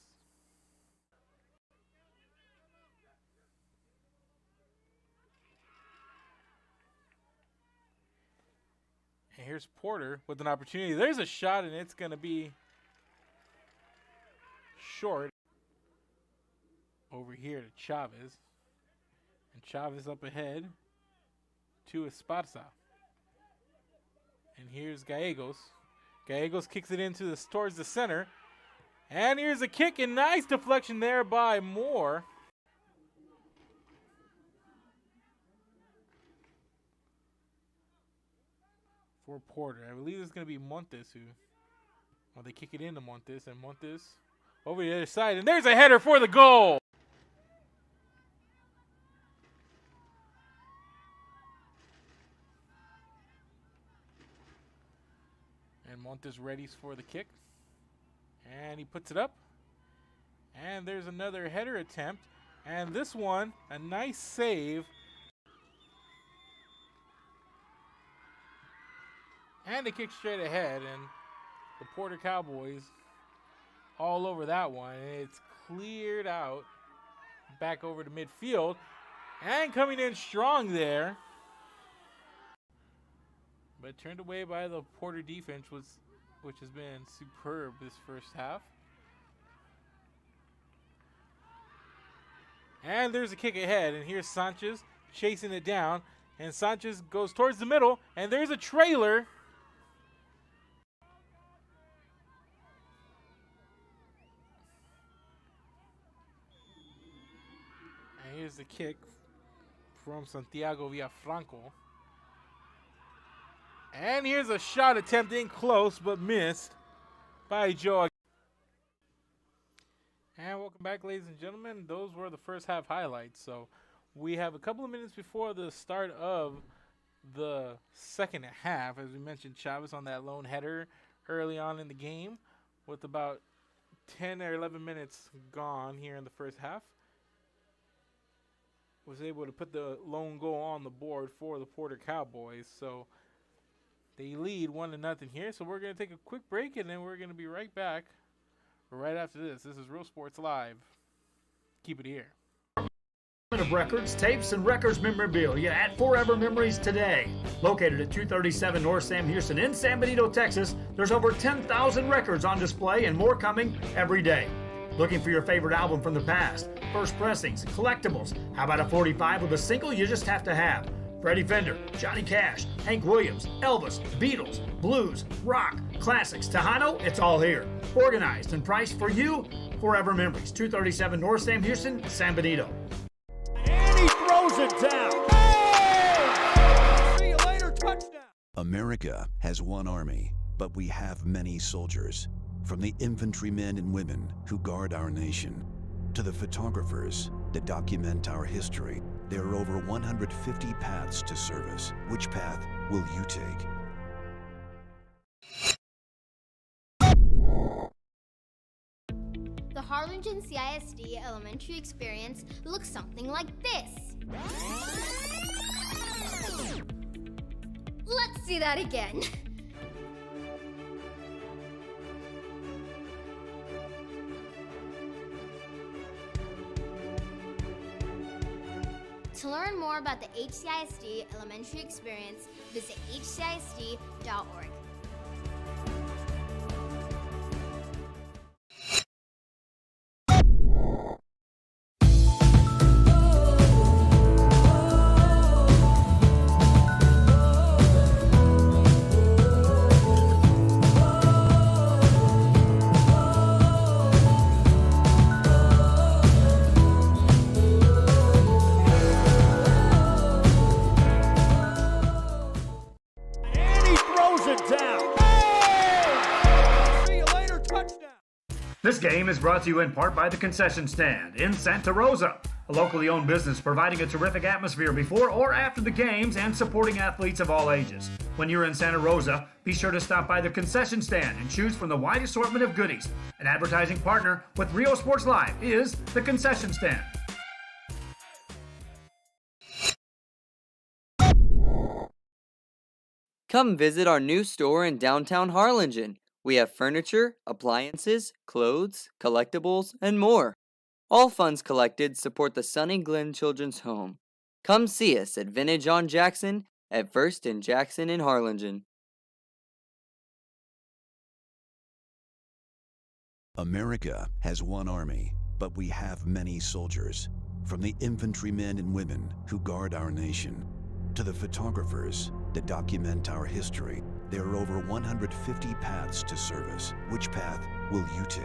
And here's Porter with an opportunity. There's a shot, and it's going to be short. Over here to Chavez. And Chavez up ahead to Esparza. And here's Gallegos. Gallegos kicks it towards the center. And here's a kick, and nice deflection there by Moore. For Porter. I believe it's going to be Montes who... Well, they kick it into Montes, and Montes over the other side. And there's a header for the goal! And Montes readies for the kick. And he puts it up. And there's another header attempt. And this one, a nice save. And they kick straight ahead, and the Porter Cowboys all over that one. And it's cleared out back over to midfield. And coming in strong there. But turned away by the Porter defense, which has been superb this first half. And there's a kick ahead. And here's Sanchez chasing it down. And Sanchez goes towards the middle. And there's a trailer. And here's the kick from Santiago Villafranco. And here's a shot attempt in close but missed by Joe. And welcome back, ladies and gentlemen. Those were the first half highlights. So we have a couple of minutes before the start of the second half. As we mentioned, Chavez on that lone header early on in the game with about 10 or 11 minutes gone here in the first half. Was able to put the lone goal on the board for the Porter Cowboys. So they lead 1-0 here. So we're going to take a quick break, and then we're going to be right back right after this. This is Real Sports Live. Keep it here. Of records, tapes, and records memorabilia at Forever Memories today. Located at 237 North Sam Houston in San Benito, Texas, there's over 10,000 records on display and more coming every day. Looking for your favorite album from the past, first pressings, collectibles. How about a 45 with a single you just have to have? Freddie Fender, Johnny Cash, Hank Williams, Elvis, Beatles, blues, rock, classics, Tejano, it's all here. Organized and priced for you. Forever Memories, 237 North Sam Houston, San Benito. And he throws it down. Hey! See you later, touchdown. America has one army, but we have many soldiers. From the infantrymen and women who guard our nation, to the photographers that document our history, there are over 150 paths to service. Which path will you take? The Harlingen CISD elementary experience looks something like this. Let's see that again. To learn more about the HCISD elementary experience, visit hcisd.org. This game is brought to you in part by the Concession Stand in Santa Rosa, a locally owned business providing a terrific atmosphere before or after the games and supporting athletes of all ages. When you're in Santa Rosa, be sure to stop by the Concession Stand and choose from the wide assortment of goodies. An advertising partner with Rio Sports Live is the Concession Stand. Come visit our new store in downtown Harlingen. We have furniture, appliances, clothes, collectibles, and more. All funds collected support the Sunny Glen Children's Home. Come see us at Vintage on Jackson at First and Jackson in Harlingen. America has one army, but we have many soldiers. From the infantrymen and women who guard our nation, to the photographers that document our history, there are over 150 paths to service. Which path will you take?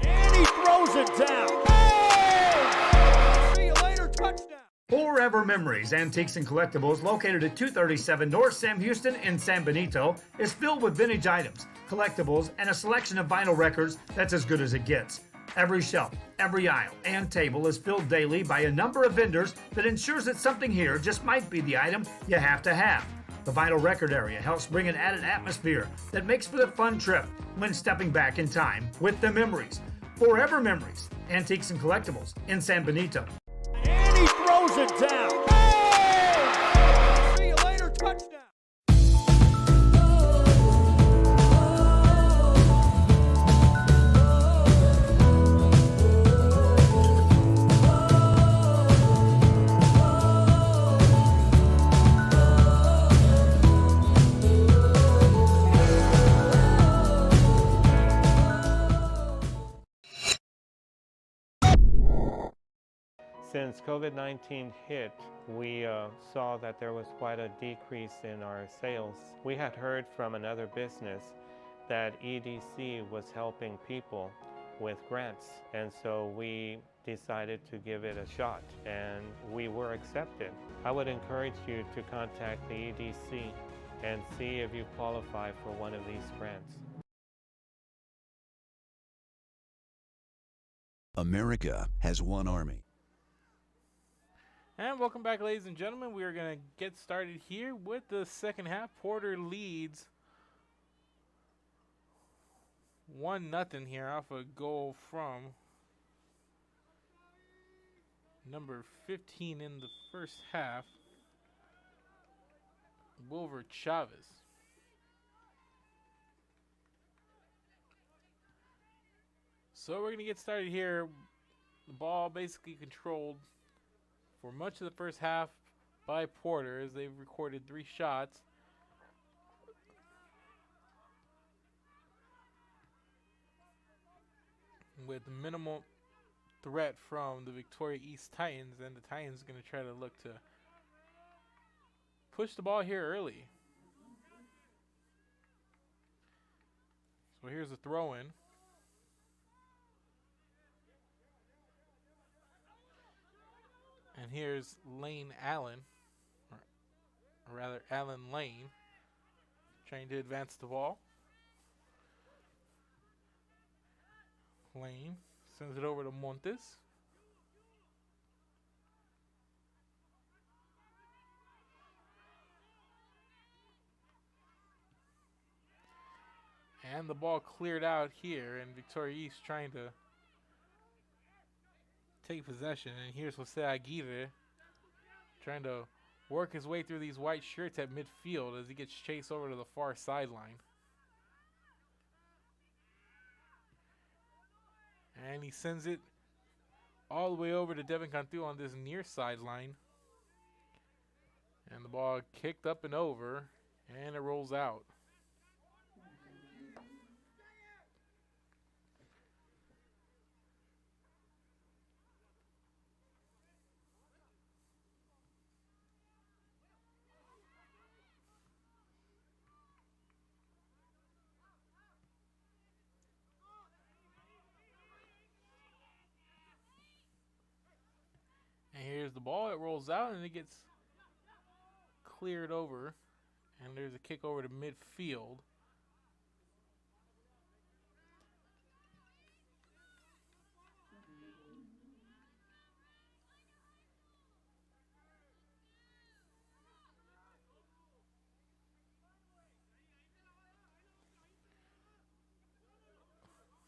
And he throws it down. Hey! See you later, touchdown. Forever Memories, Antiques and Collectibles, located at 237 North Sam Houston in San Benito, is filled with vintage items, collectibles, and a selection of vinyl records that's as good as it gets. Every shelf, every aisle, and table is filled daily by a number of vendors that ensures that something here just might be the item you have to have. The vinyl record area helps bring an added atmosphere that makes for the fun trip when stepping back in time with the memories. Forever Memories, Antiques and Collectibles in San Benito. And he throws it down. Hey! See you later, touchdown. Since COVID-19 hit, we saw that there was quite a decrease in our sales. We had heard from another business that EDC was helping people with grants, and so we decided to give it a shot, and we were accepted. I would encourage you to contact the EDC and see if you qualify for one of these grants. America has one army. And welcome back, ladies and gentlemen. We are going to get started here with the second half. Porter leads 1-0 here off a goal from number 15 in the first half, Wilver Chavez. So we're going to get started here. The ball basically controlled for much of the first half by Porter as they've recorded 3 shots. With minimal threat from the Victoria East Titans, and the Titans are going to try to look to push the ball here early. So here's a throw-in. And here's Lane Allen, or rather Allen Lane, trying to advance the ball. Lane sends it over to Montes. And the ball cleared out here, and Victoria East trying to take possession. And here's Jose Aguirre trying to work his way through these white shirts at midfield as he gets chased over to the far sideline. And he sends it all the way over to Devin Cantu on this near sideline. And the ball kicked up and over, and it rolls out. And here's the ball. It rolls out and it gets cleared over. And there's a kick over to midfield.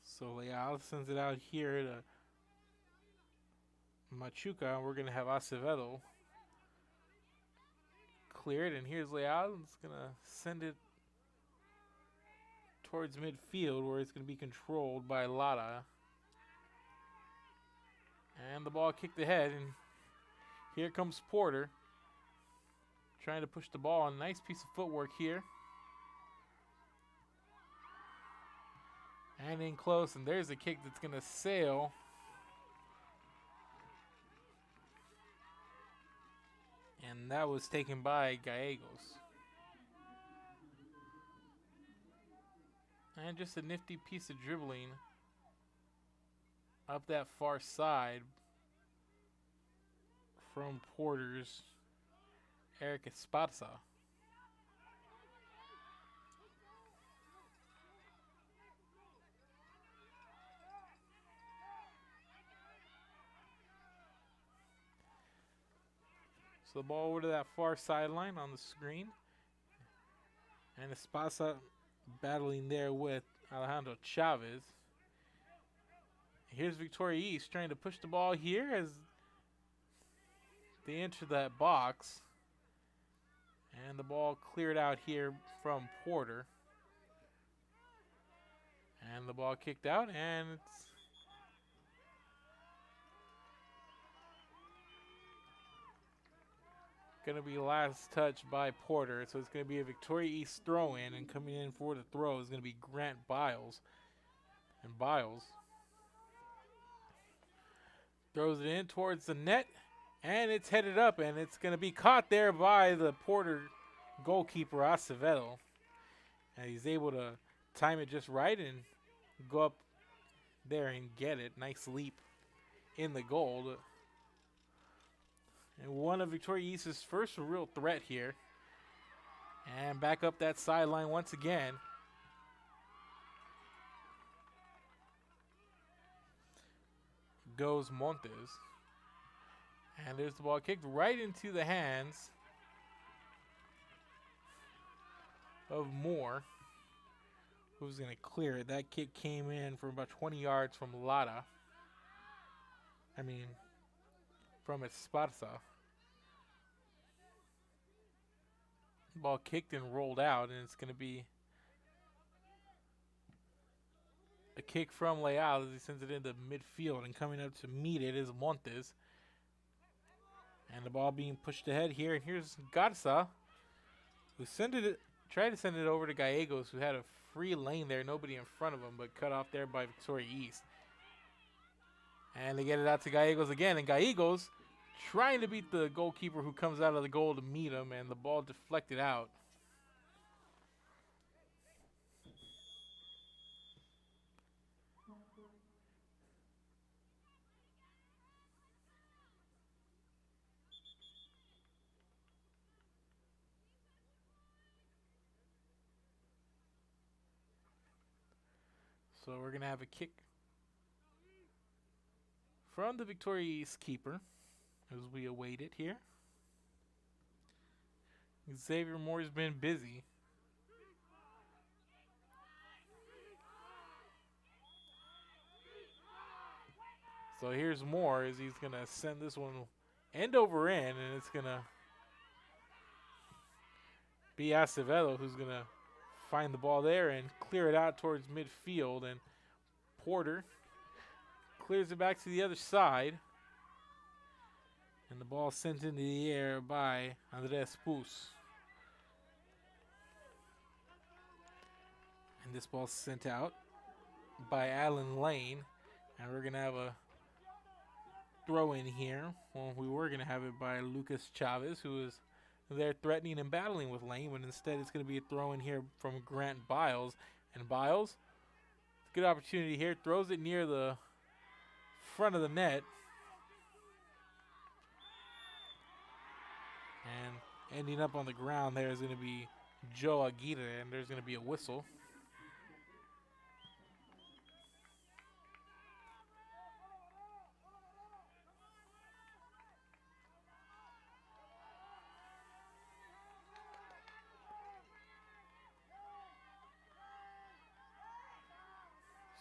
So Leal sends it out here to Machuca, and we're going to have Acevedo cleared, and here's Leal. It's going to send it towards midfield where it's going to be controlled by Lara. And the ball kicked ahead, and here comes Porter trying to push the ball. A nice piece of footwork here. And in close, and there's a kick that's going to sail. And that was taken by Gallegos. And just a nifty piece of dribbling up that far side from Porter's Eric Esparza. So the ball over to that far sideline on the screen. And Esparza battling there with Alejandro Chavez. Here's Victoria East trying to push the ball here as they enter that box. And the ball cleared out here from Porter. And the ball kicked out, and it's going to be last touch by Porter. So it's going to be a Victoria East throw-in, and coming in for the throw is going to be Grant Biles. And Biles throws it in towards the net. And it's headed up, and it's going to be caught there by the Porter goalkeeper, Acevedo. And he's able to time it just right and go up there and get it. Nice leap in the goal. And one of Victoria East's first real threat here. And back up that sideline once again. Goes Montes. And there's the ball kicked right into the hands of Moore, who's going to clear it. That kick came in from about 20 yards from Lara. From Esparza. Ball kicked and rolled out, and it's going to be a kick from Leal as he sends it into midfield, and coming up to meet it is Montes. And the ball being pushed ahead here, and here's Garza, who tried to send it over to Gallegos, who had a free lane there, nobody in front of him, but cut off there by Victoria East. And they get it out to Gallegos again, and Gallegos trying to beat the goalkeeper who comes out of the goal to meet him, and the ball deflected out. So we're going to have a kick from the Victoria East keeper as we await it here. Xavier Moore's been busy. So here's Moore as he's going to send this one end over end, and it's going to be Acevedo who's going to find the ball there and clear it out towards midfield, and Porter clears it back to the other side, and the ball sent into the air by Andres Pus. And this ball sent out by Allen Lane, and we're going to have a throw in here. Well, we were going to have it by Lucas Chavez, who is there threatening and battling with Lane, but instead it's going to be a throw in here from Grant Biles. And Biles, good opportunity here, throws it near the front of the net. And ending up on the ground there is going to be Joe Aguirre, and there's going to be a whistle.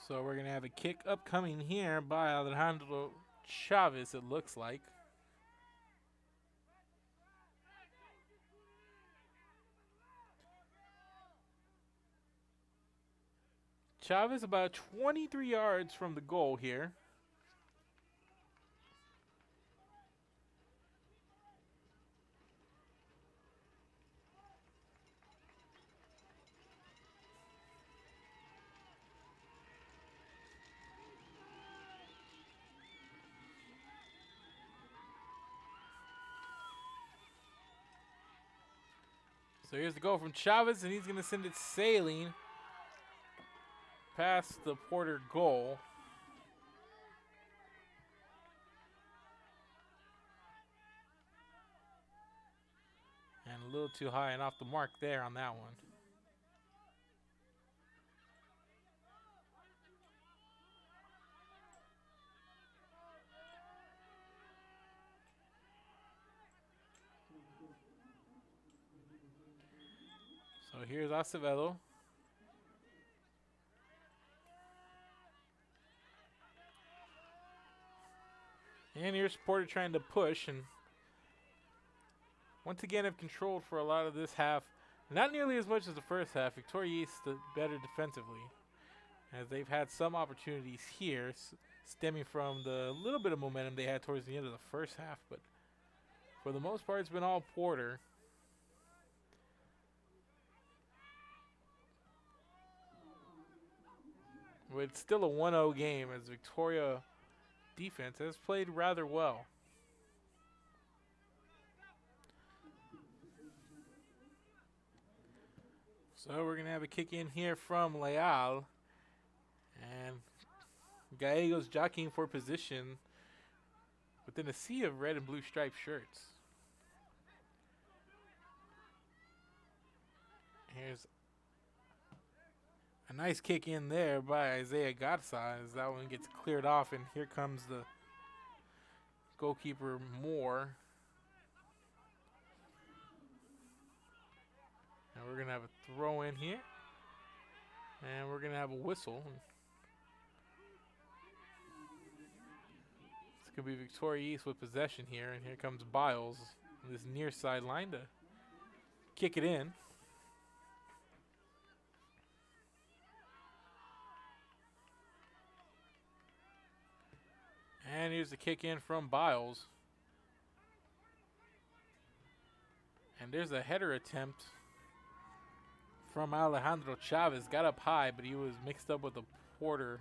So we're going to have a kick upcoming here by Alejandro Chavez, it looks like. Chavez about 23 yards from the goal here. So here's the goal from Chavez, and he's going to send it sailing past the Porter goal. And a little too high and off the mark there on that one. So here's Acevedo. And here's Porter trying to push, and once again have controlled for a lot of this half. Not nearly as much as the first half. Victoria East better defensively, as they've had some opportunities here stemming from the little bit of momentum they had towards the end of the first half, but for the most part it's been all Porter. It's still a 1-0 game as Victoria defense has played rather well. So we're going to have a kick in here from Leal. And Gallegos jockeying for position within a sea of red and blue striped shirts. Here's a nice kick in there by Isaiah Garza as that one gets cleared off, and here comes the goalkeeper Moore. And we're going to have a throw in here. And we're going to have a whistle. It's going to be Victoria East with possession here. And here comes Biles on this near sideline to kick it in. And here's the kick in from Biles. And there's a header attempt from Alejandro Chavez. Got up high, but he was mixed up with a Porter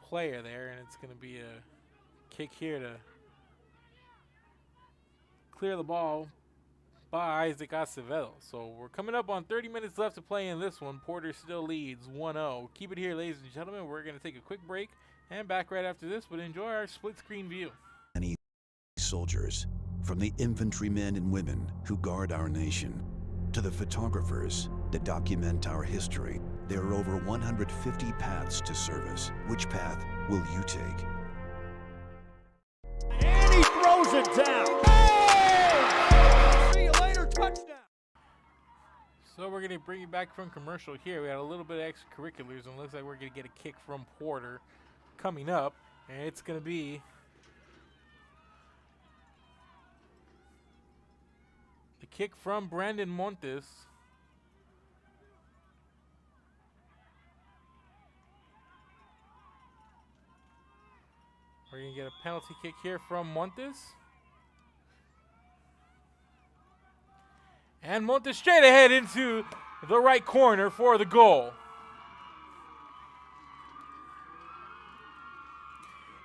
player there, and it's going to be a kick here to clear the ball by Isaac Acevedo. So we're coming up on 30 minutes left to play in this one. Porter still leads 1-0. Keep it here, ladies and gentlemen. We're going to take a quick break and back right after this, but enjoy our split screen view. Many soldiers, from the infantrymen and women who guard our nation, to the photographers that document our history. There are over 150 paths to service. Which path will you take? And he throws it down. Hey! See you later, touchdown. So we're going to bring you back from commercial here. We had a little bit of extracurriculars, and it looks like we're going to get a kick from Porter coming up, and it's going to be the kick from Brandon Montes. We're going to get a penalty kick here from Montes. And Montes straight ahead into the right corner for the goal.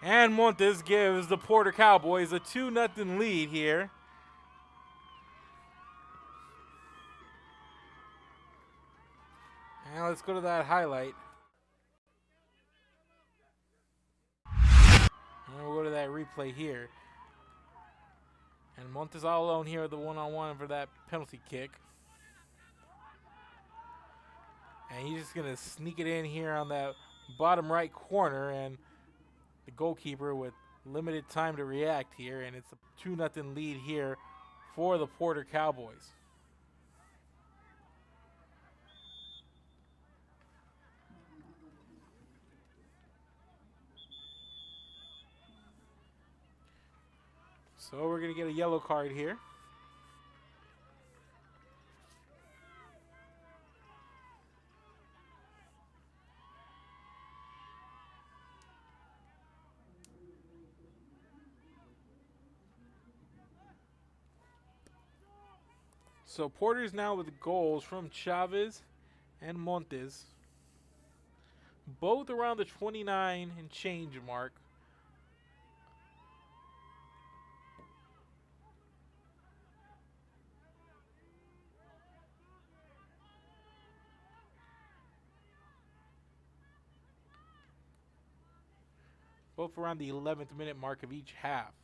And Montes gives the Porter Cowboys a 2-0 lead here. And let's go to that highlight. And we'll go to that replay here. And Montes all alone here with the one-on-one for that penalty kick. And he's just going to sneak it in here on that bottom right corner. And the goalkeeper with limited time to react here. And it's a 2-0 lead here for the Porter Cowboys. So we're going to get a yellow card here. So Porter's now with goals from Chavez and Montes. Both around the 29 and change mark. Both around the 11th minute mark of each half.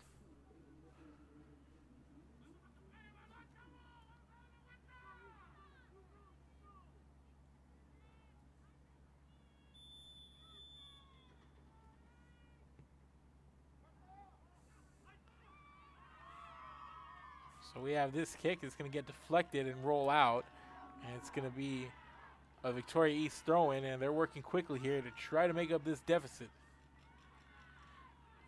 So we have this kick. It's going to get deflected and roll out. And it's going to be a Victoria East throw-in. And they're working quickly here to try to make up this deficit.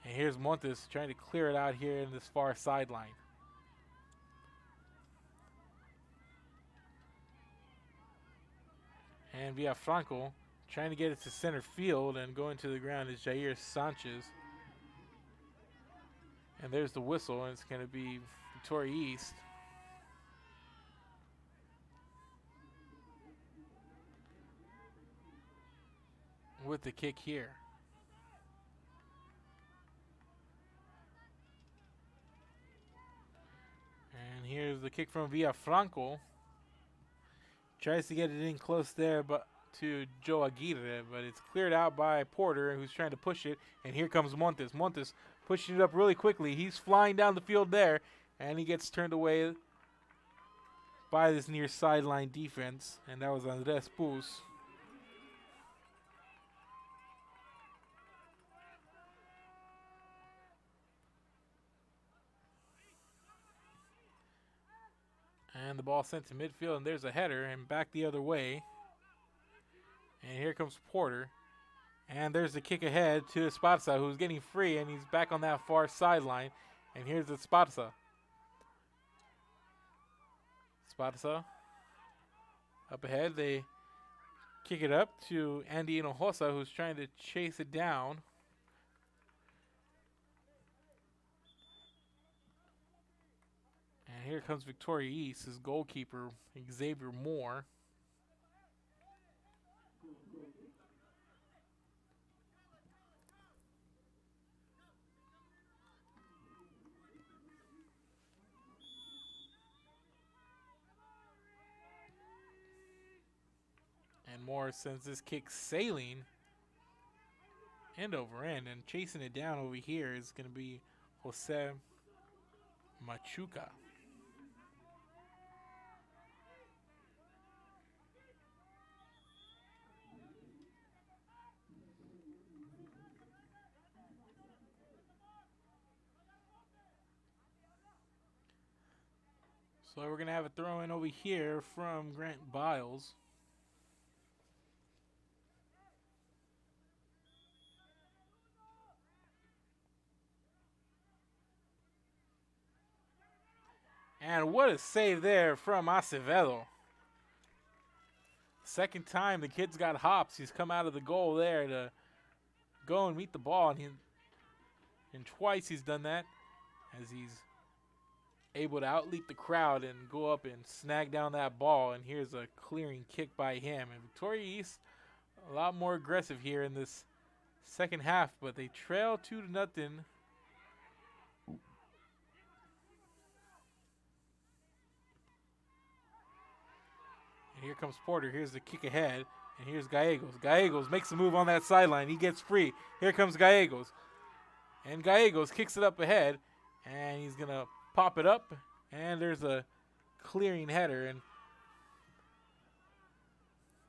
And here's Montes trying to clear it out here in this far sideline. And Villafranco trying to get it to center field, and going to the ground is Jair Sanchez. And there's the whistle, and it's going to be Victoria East. With the kick here. And here's the kick from Villafranco. Tries to get it in close there, but to Joe Aguirre, but it's cleared out by Porter, who's trying to push it. And here comes Montes. Montes pushing it up really quickly. He's flying down the field there, and he gets turned away by this near sideline defense, and that was Andres Puz. And the ball sent to midfield, and there's a header, and back the other way. And here comes Porter. And there's the kick ahead to Esparza, who's getting free, and he's back on that far sideline. And here's Esparza. Esparza up ahead. They kick it up to Andy Hinojosa, who's trying to chase it down. And here comes Victoria East, his goalkeeper, Xavier Moore. And Moore sends this kick sailing end over end, and chasing it down over here is going to be Jose Machuca. So we're going to have a throw in over here from Grant Biles. And what a save there from Acevedo. Second time the kid's got hops. He's come out of the goal there to go and meet the ball. And twice he's done that as he's able to outleap the crowd and go up and snag down that ball. And here's a clearing kick by him. And Victoria East a lot more aggressive here in this second half, but they trail 2-0. And here comes Porter. Here's the kick ahead. And here's Gallegos. Gallegos makes a move on that sideline. He gets free. Here comes Gallegos. And Gallegos kicks it up ahead. And he's going to pop it up. And there's a clearing header. And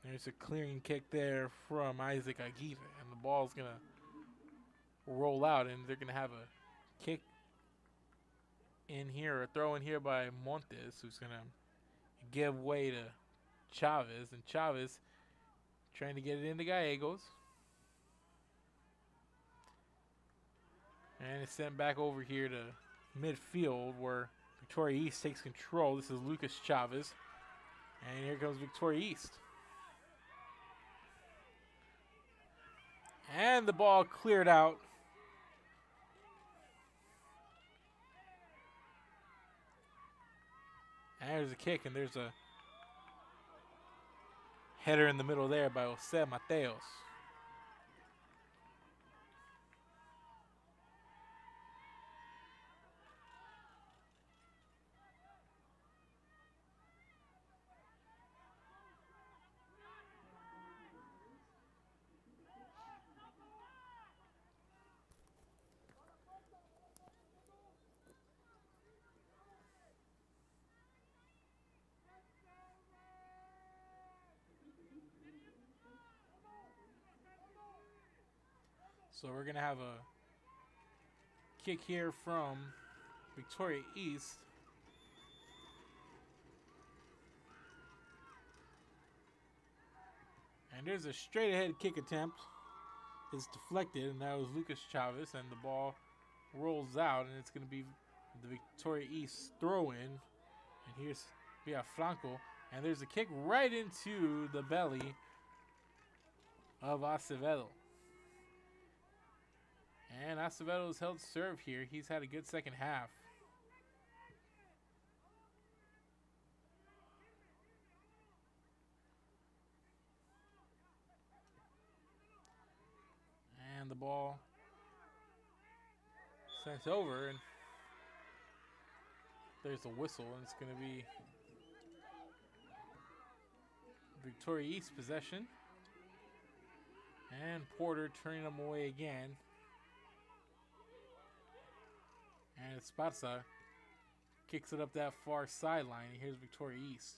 there's a clearing kick there from Isaac Aguirre. And the ball's going to roll out. And they're going to have a kick in here, or a throw in here by Montes, who's going to give way to Chavez, and Chavez trying to get it into Gallegos. And it's sent back over here to midfield where Victoria East takes control. This is Lucas Chavez. And here comes Victoria East. And the ball cleared out. And there's a kick, and there's a header in the middle there by Jose Mateos. So we're going to have a kick here from Victoria East. And there's a straight ahead kick attempt. It's deflected, and that was Lucas Chavez, and the ball rolls out, and it's going to be the Victoria East throw in. And here's Villafranco, and there's a kick right into the belly of Acevedo. And Acevedo's held serve here. He's had a good second half. And the ball sent over, and there's a whistle, and it's going to be Victoria East possession. And Porter turning them away again. And Esparza kicks it up that far sideline. And here's Victoria East.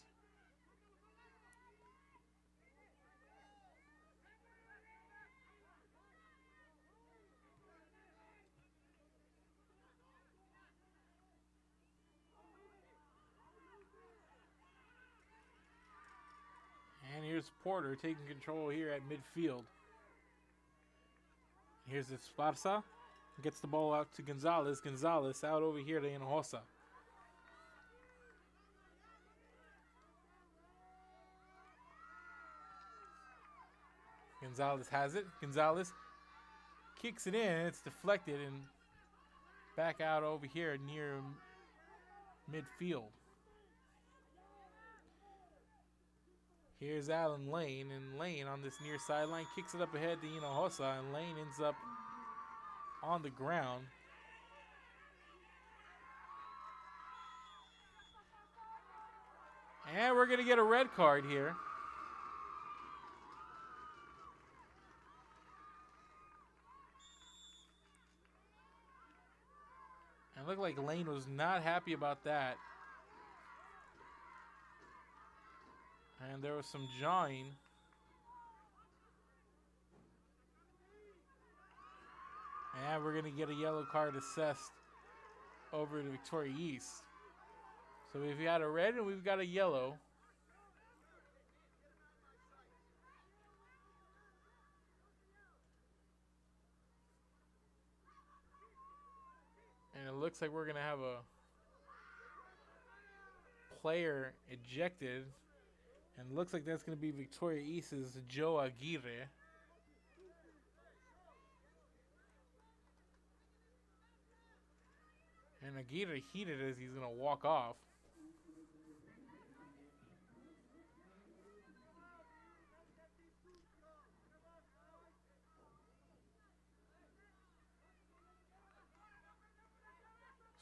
And here's Porter taking control here at midfield. Here's Esparza. Gets the ball out to Gonzalez. Gonzalez out over here to Hinojosa. Gonzalez has it. Gonzalez kicks it in. It's deflected and back out over here near midfield. Here's Alan Lane, and Lane on this near sideline kicks it up ahead to Hinojosa, and Lane ends up on the ground. And we're going to get a red card here. And it looked like Lane was not happy about that. And there was some jawing. And we're going to get a yellow card assessed over to Victoria East. So we've got a red and we've got a yellow. And it looks like we're going to have a player ejected. And it looks like that's going to be Victoria East's Joe Aguirre. And Aguirre heated as he's going to walk off.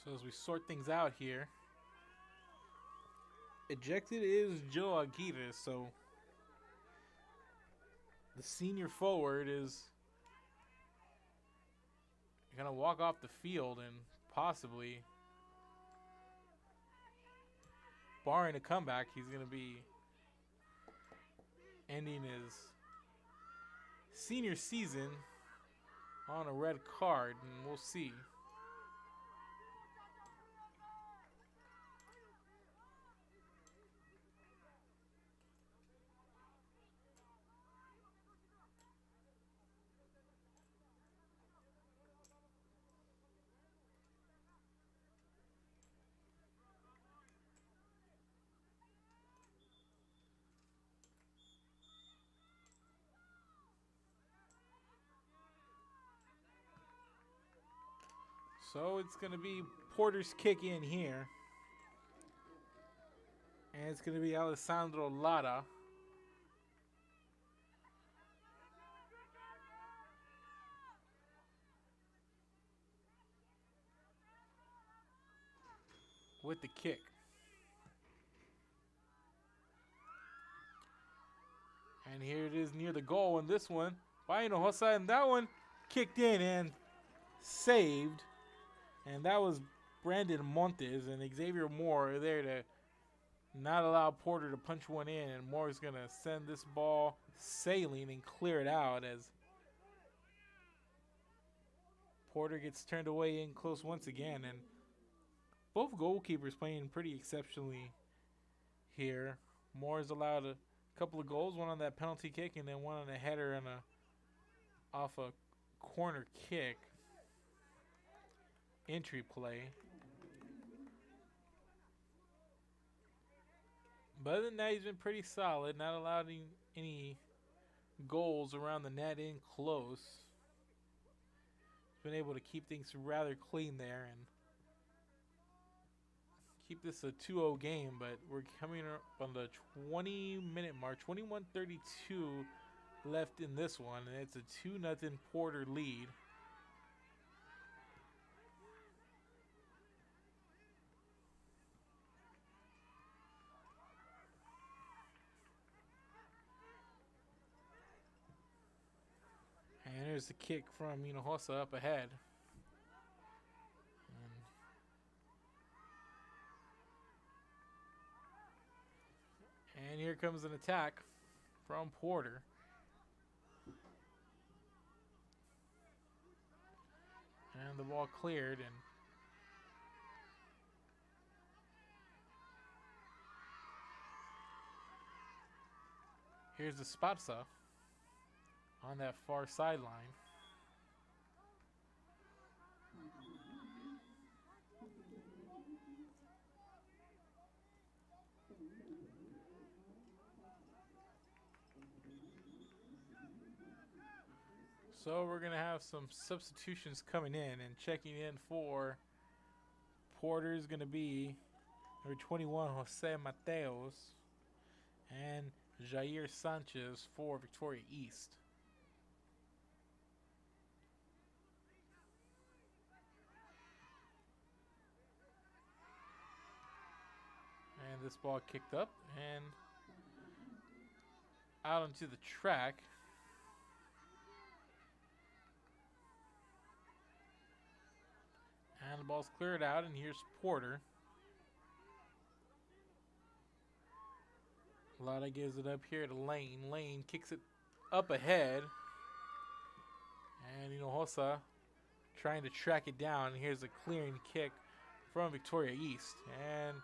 So as we sort things out here, ejected is Joe Aguirre, so the senior forward is going to walk off the field and possibly, barring a comeback, he's going to be ending his senior season on a red card, and we'll see. So it's going to be Porter's kick in here. And it's going to be Alessandro Lara. With the kick. And here it is near the goal. And this one by Hinojosa. And that one kicked in and saved. And that was Brandon Montes, and Xavier Moore are there to not allow Porter to punch one in. And Moore is going to send this ball sailing and clear it out as Porter gets turned away in close once again. And both goalkeepers playing pretty exceptionally here. Moore has allowed a couple of goals, one on that penalty kick and then one on a header and off a corner kick. Entry play. But other than that, he's been pretty solid, not allowing any goals around the net in close. He's been able to keep things rather clean there and keep this a 2-0 game, but we're coming up on the 20-minute mark, 21:32 left in this one, and it's a 2-0 Porter lead. here's the kick from Hinojosa up ahead. And here comes an attack from Porter. And the ball cleared, and here's the Spatza on that far sideline. So we're going to have some substitutions coming in, and checking in for Porter is going to be number 21, Jose Mateos, and Jair Sanchez for Victoria East. And this ball kicked up and out onto the track. And the ball's cleared out, and here's Porter. Lada gives it up here to Lane. Lane kicks it up ahead. And Hinojosa trying to track it down. Here's a clearing kick from Victoria East. And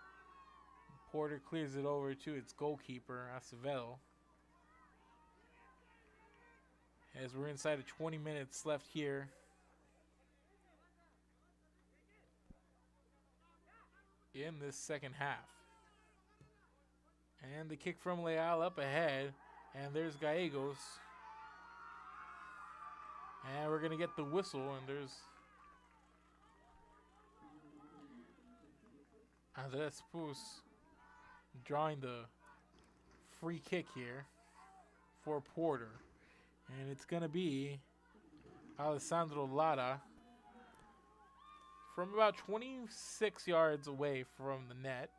Porter clears it over to its goalkeeper, Acevedo. As we're inside of 20 minutes left here. In this second half. And the kick from Leal up ahead. And there's Gallegos. And we're going to get the whistle. And there's Andres Pus drawing the free kick here for Porter. And it's going to be Alessandro Lara from about 26 yards away from the net.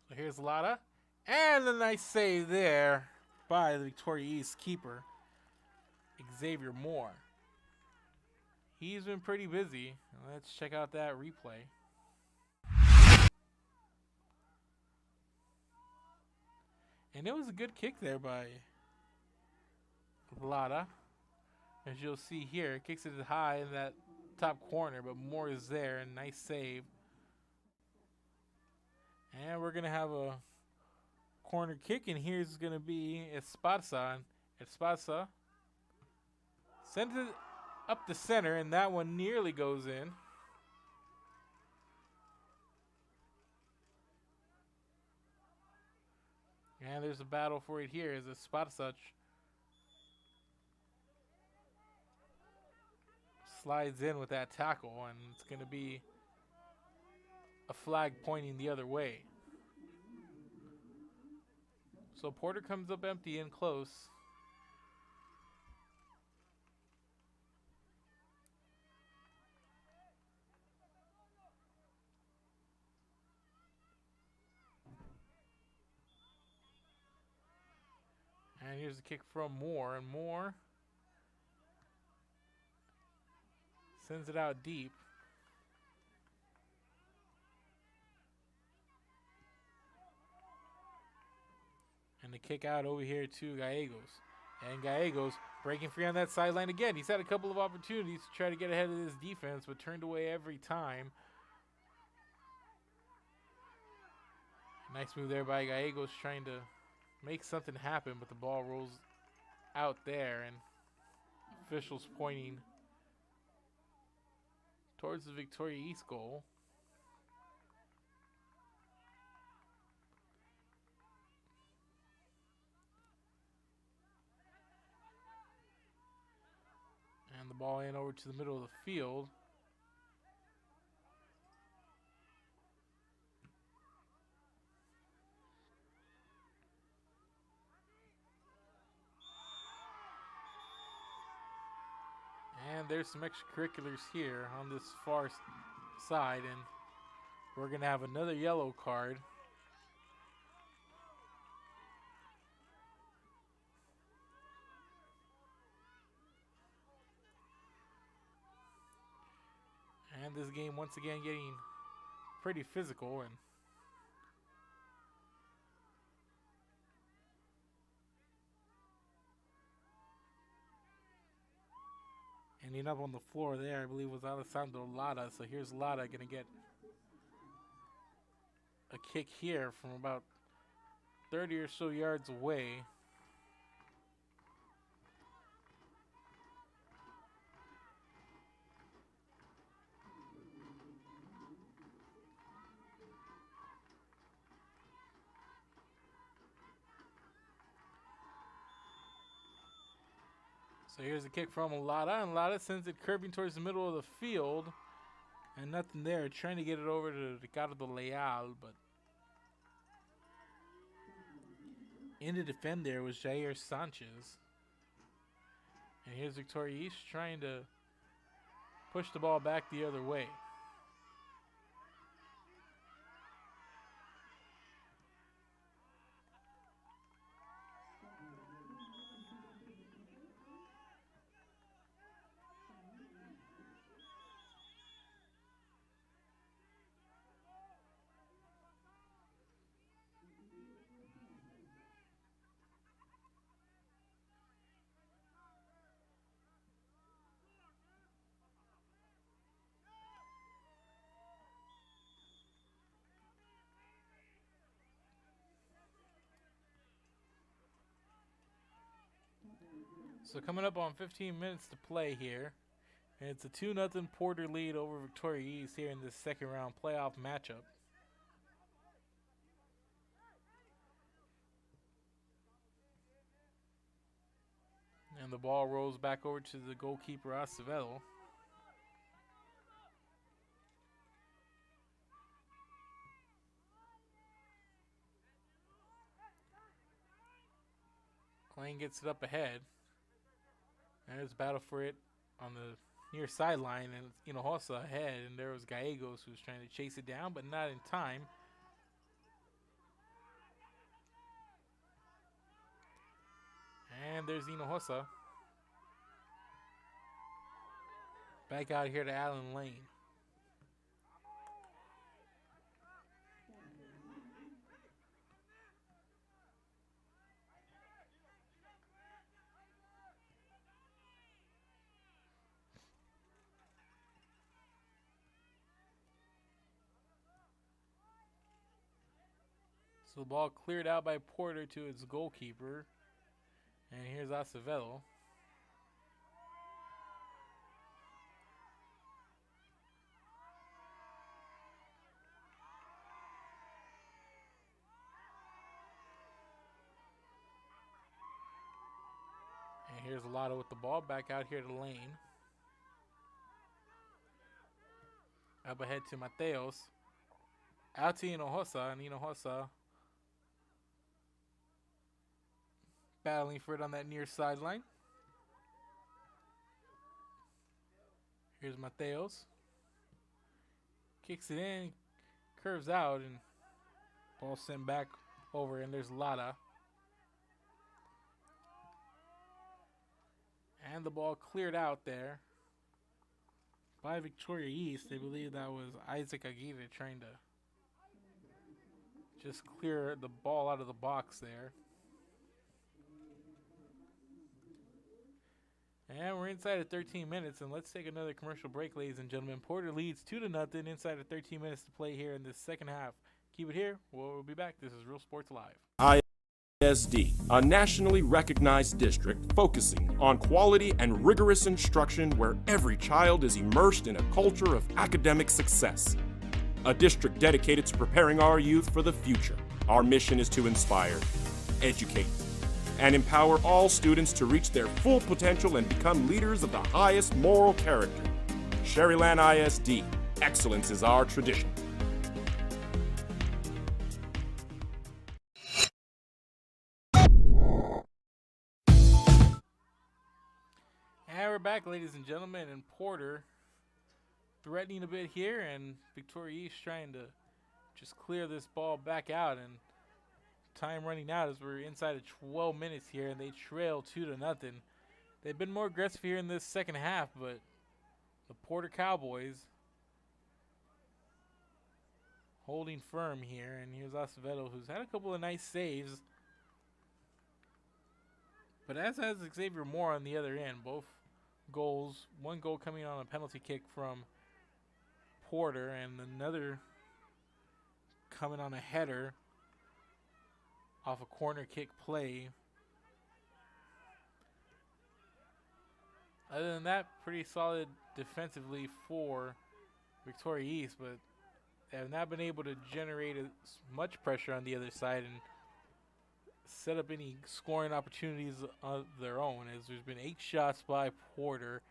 So here's Lara. And a nice save there by the Victoria East keeper, Xavier Moore. He's been pretty busy. Let's check out that replay. And it was a good kick there by Lada. As you'll see here, it kicks it high in that top corner, but Moore is there, and nice save. And we're going to have a corner kick, and here's going to be Esparza. Esparza sends it up the center, and that one nearly goes in. And there's a battle for it here as Esparza slides in with that tackle, and it's going to be a flag pointing the other way. So Porter comes up empty and close. And here's a kick from Moore, and Moore sends it out deep. And the kick out over here to Gallegos. And Gallegos breaking free on that sideline again. He's had a couple of opportunities to try to get ahead of this defense, but turned away every time. Nice move there by Gallegos, trying to make something happen, but the ball rolls out there, and officials pointing towards the Victoria East goal. And the ball in over to the middle of the field. And there's some extracurriculars here on this far side, and we're going to have another yellow card. And this game once again getting pretty physical, and ending up on the floor there, I believe, was Alessandro Lara. So here's Lara going to get a kick here from about 30 or so yards away. So here's a kick from Lada, and Lada sends it curving towards the middle of the field. And nothing there, trying to get it over to Ricardo Leal, but in to defend there was Jair Sanchez. And here's Victoria East trying to push the ball back the other way. So coming up on 15 minutes to play here. And it's a 2-0 Porter lead over Victoria East here in this second round playoff matchup. And the ball rolls back over to the goalkeeper Acevedo. Lane gets it up ahead. There's a battle for it on the near sideline, and it's Hinojosa ahead, and there was Gallegos who's trying to chase it down, but not in time. And there's Hinojosa. Back out here to Allen Lane. So the ball cleared out by Porter to its goalkeeper. And here's Acevedo. And here's Lotto with the ball back out here to Lane. Up ahead to Mateos. Out to Hinojosa, and Hinojosa battling for it on that near sideline. Here's Mateos. Kicks it in, curves out, and ball sent back over, and there's Lada. And the ball cleared out there by Victoria East. I believe that was Isaac Aguirre trying to just clear the ball out of the box there. And we're inside of 13 minutes, and let's take another commercial break, ladies and gentlemen. Porter leads 2-0 inside of 13 minutes to play here in this second half. Keep it here. We'll be back. This is Real Sports Live. ISD, a nationally recognized district focusing on quality and rigorous instruction where every child is immersed in a culture of academic success. A district dedicated to preparing our youth for the future. Our mission is to inspire, educate, and empower all students to reach their full potential and become leaders of the highest moral character. Sherryland ISD, excellence is our tradition. And we're we're back, ladies and gentlemen, and Porter threatening a bit here, and Victoria East trying to just clear this ball back out, and time running out as we're inside of 12 minutes here, and they trail 2-0. They've been more aggressive here in this second half, but the Porter Cowboys holding firm here, and here's Acevedo, who's had a couple of nice saves, but as has Xavier Moore on the other end. Both goals, one goal coming on a penalty kick from Porter, and another coming on a header off a corner kick play. Other than that, pretty solid defensively for Victoria East, but they have not been able to generate as much pressure on the other side and set up any scoring opportunities of their own, as there's been 8 shots by Porter,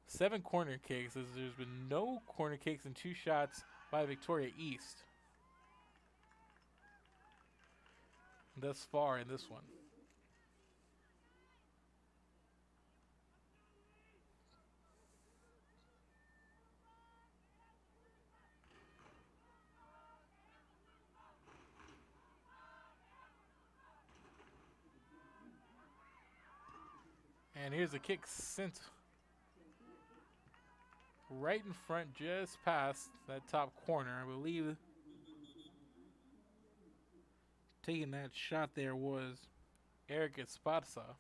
7 corner kicks, as there's been no corner kicks and 2 shots by Victoria East thus far in this one. And here's a kick sent right in front, just past that top corner. I believe taking that shot there was Eric Esparza.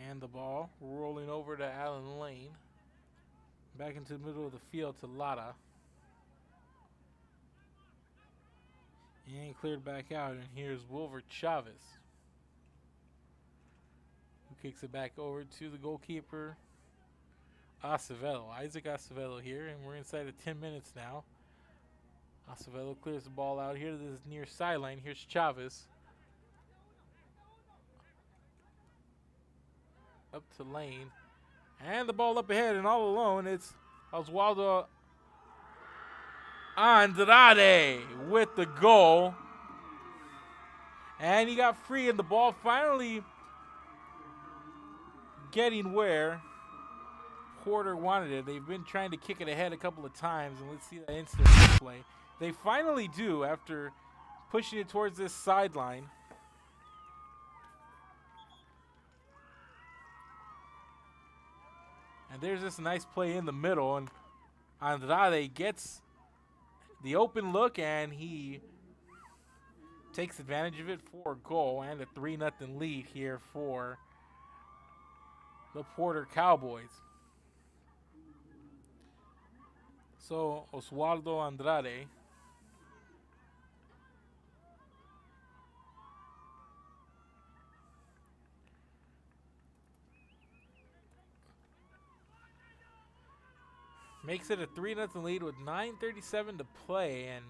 And the ball rolling over to Allen Lane. Back into the middle of the field to Lara. And cleared back out, and here's Wilver Chavez, who kicks it back over to the goalkeeper, Acevedo. Isaac Acevedo here, and we're inside of 10 minutes now. Acevedo clears the ball out here to this near sideline. Here's Chavez. Up to Lane. And the ball up ahead, and all alone, it's Oswaldo Andrade with the goal. And he got free, and the ball finally getting where Porter wanted it. They've been trying to kick it ahead a couple of times, and let's see that instant play. They finally do after pushing it towards this sideline. And there's this nice play in the middle, and Andrade gets the open look, and he takes advantage of it for a goal and a 3-0 lead here for the Porter Cowboys. So Oswaldo Andrade makes it a 3-0 lead with 9:37 to play, and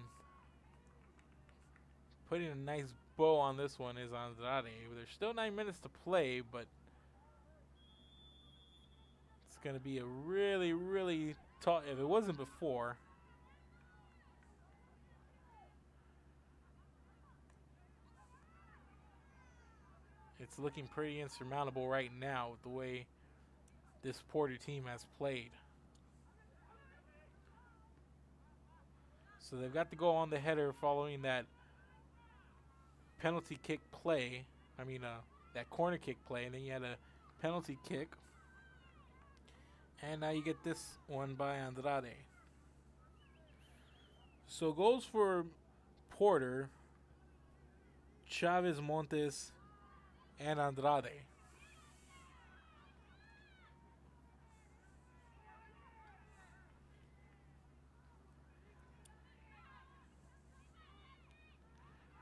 putting a nice bow on this one is Andrade. There's still 9 minutes to play, but it's going to be a really, really tough, if it wasn't before. It's looking pretty insurmountable right now with the way this Porter team has played. So they've got to go on the header following that penalty kick play. That corner kick play, and then you had a penalty kick. And now you get this one by Andrade. So goals for Porter, Chavez, Montes, and Andrade.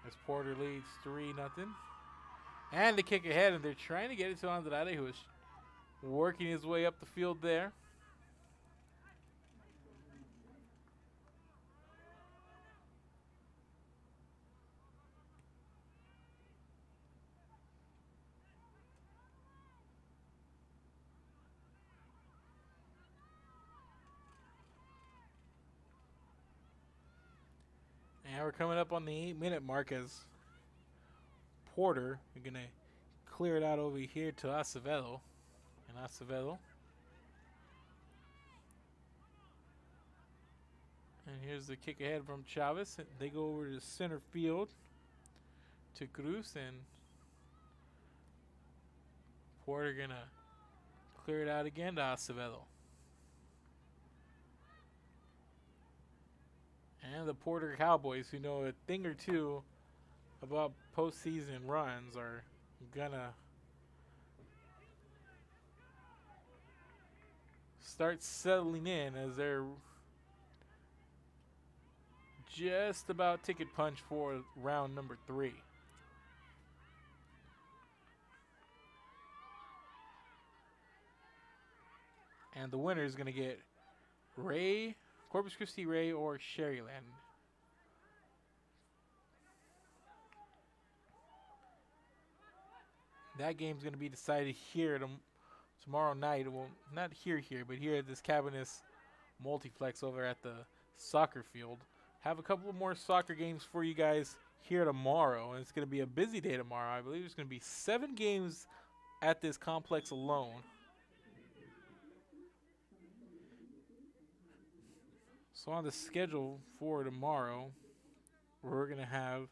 As Porter leads 3-0. And the kick ahead, and they're trying to get it to Andrade, who is working his way up the field there. And we're coming up on the 8-minute mark as Porter, we're going to clear it out over here to Acevedo. And Acevedo. And here's the kick ahead from Chavez. They go over to center field to Cruz, and Porter going to clear it out again to Acevedo. And the Porter Cowboys, who know a thing or two about postseason runs, are gonna start settling in as they're just about ticket punch for round number 3. And the winner is gonna get Ray, Corpus Christi Ray, or Sherryland. That game's going to be decided here tomorrow night. Well, not here, but here at this Cabinets multiplex over at the soccer field. Have a couple of more soccer games for you guys here tomorrow, and it's going to be a busy day tomorrow. I believe there's going to be 7 games at this complex alone. So on the schedule for tomorrow, we're going to have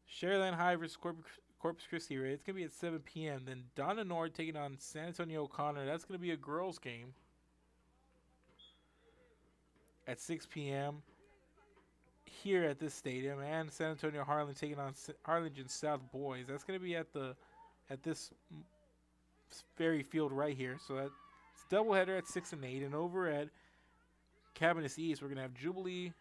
Sherryland High versus Corpus Christi Ray. It's going to be at 7 p.m. Then Donna Nord taking on San Antonio O'Connor. That's going to be a girls' game at 6 p.m. here at this stadium. And San Antonio Harlan taking on Harlingen South boys. That's going to be at this very field right here. So that's a doubleheader at 6 and 8. And over at Cabinets East, we're going to have Jubilee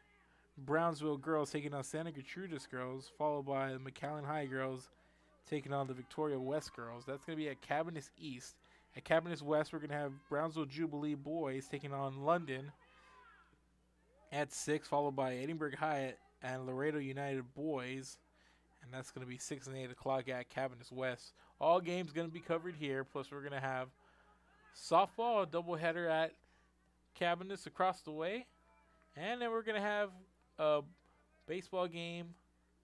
Brownsville girls taking on Santa Gertrudis girls, followed by the McAllen High girls taking on the Victoria West girls. That's going to be at Cabinets East. At Cabinets West, we're going to have Brownsville Jubilee boys taking on London at 6, followed by Edinburgh High and Laredo United boys. And that's going to be 6 and 8 o'clock at Cabinets West. All games going to be covered here. Plus, we're going to have softball, a doubleheader at Cabinets across the way. And then we're going to have a baseball game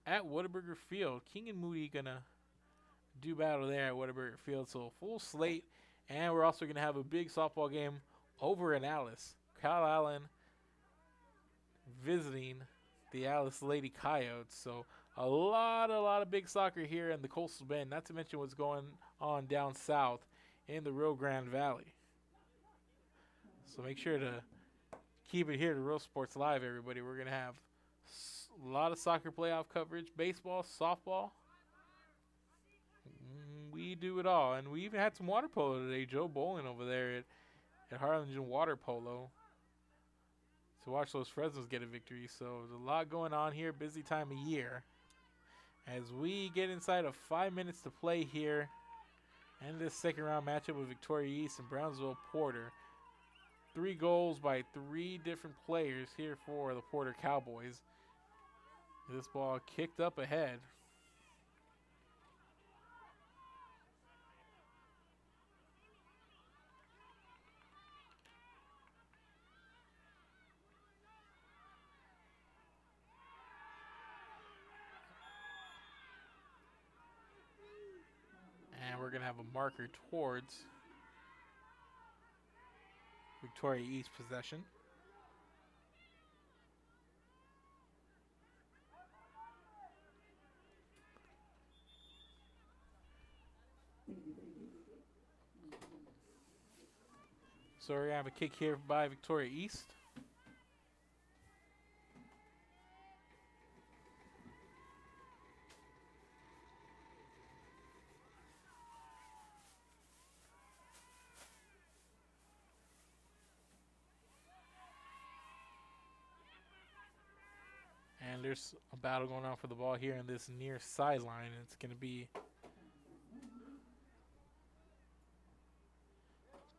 at Whataburger Field. King and Moody going to do battle there at Whataburger Field. So a full slate. And we're also going to have a big softball game over in Alice. Cal Allen visiting the Alice Lady Coyotes. So a lot of big soccer here in the Coastal Bend. Not to mention what's going on down south in the Rio Grande Valley. So make sure to keep it here to Real Sports Live, everybody. We're going to have a lot of soccer playoff coverage, baseball, softball. We do it all. And we even had some water polo today. Joe Bowling over there at Harlingen Water Polo to watch those Fresnos get a victory. So there's a lot going on here. Busy time of year. As we get inside of 5 minutes to play here. And this second round matchup with Victoria East and Brownsville Porter. 3 goals by 3 different players here for the Porter Cowboys. This ball kicked up ahead. And we're going to have a marker towards Victoria East possession. So we're going to have a kick here by Victoria East. And there's a battle going on for the ball here in this near sideline. It's going to be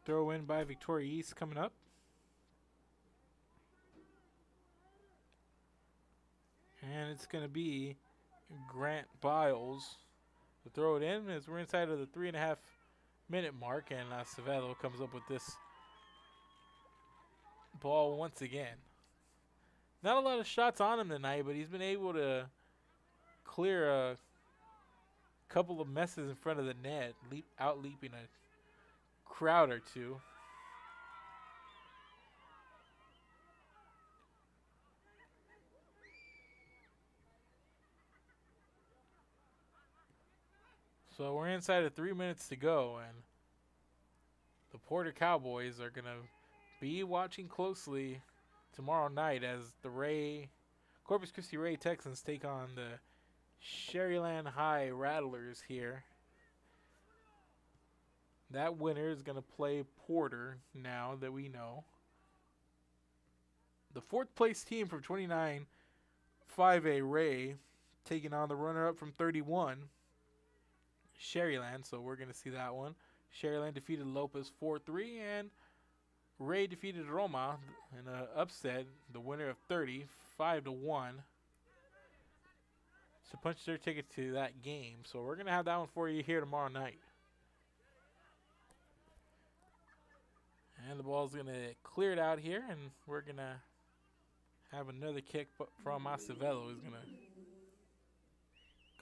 throw in by Victoria East coming up. And it's going to be Grant Biles to throw it in as we're inside of the 3.5 minute mark. And Acevedo comes up with this ball once again. Not a lot of shots on him tonight, but he's been able to clear a couple of messes in front of the net, out-leaping a crowd or two. So we're inside of 3 minutes to go, and the Porter Cowboys are going to be watching closely tomorrow night as the Corpus Christi Ray Texans take on the Sherryland High Rattlers here. That winner is going to play Porter now that we know. The fourth place team from 29 5A Ray taking on the runner-up from 31 Sherryland, so we're going to see that one. Sherryland defeated Lopez 4-3, and Ray defeated Roma in an upset, the winner of 30, 5-1. To punch their ticket to that game. So we're going to have that one for you here tomorrow night. And the ball's going to clear it out here, and we're going to have another kick from Acevedo, who's going to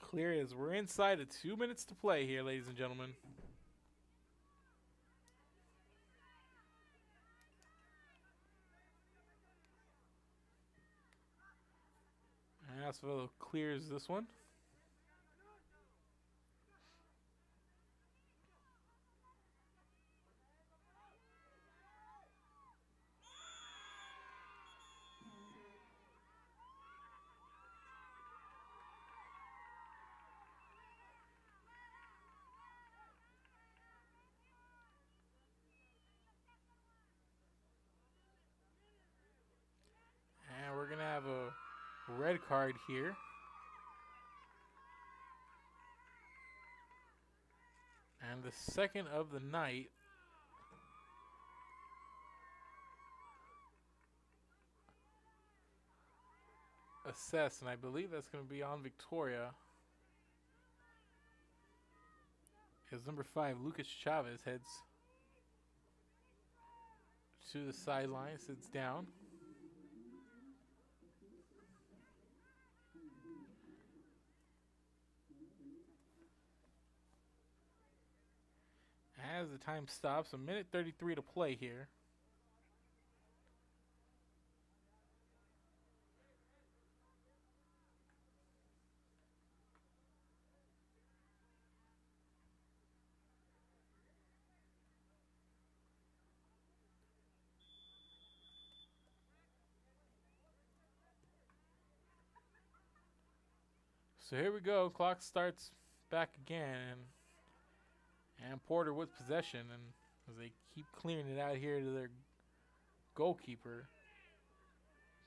clear it as we're inside of 2 minutes to play here, ladies and gentlemen. And Acevedo clears this one. And we're going to have a red card here. And the second of the night. Assessed, and I believe that's going to be on Victoria. As number 5, Lucas Chavez, heads to the sideline, sits down. As the time stops, 1:33 to play here. So here we go. Clock starts back again, and Porter with possession, and as they keep clearing it out here to their goalkeeper,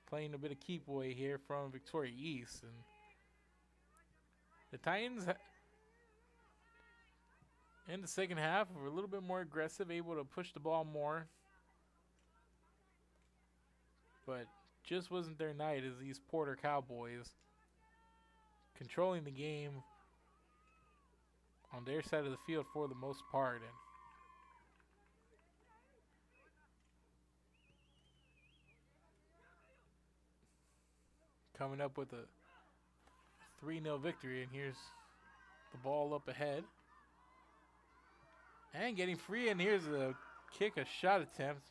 playing a bit of keep away here from Victoria East, and the Titans in the second half were a little bit more aggressive, able to push the ball more, but just wasn't their night as these Porter Cowboys controlling the game on their side of the field for the most part. And coming up with a 3-0 victory, and here's the ball up ahead. And getting free, and here's a kick, a shot attempt.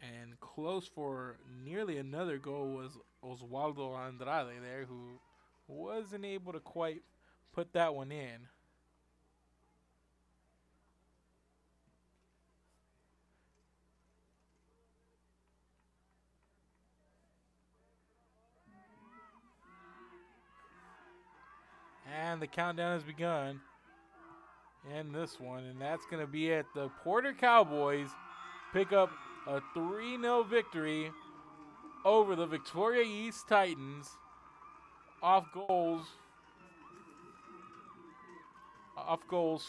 And close for nearly another goal was Oswaldo Andrade there, who wasn't able to quite put that one in. And the countdown has begun in this one, and that's going to be it. The Porter Cowboys pick up a 3-0 victory over the Victoria East Titans off goals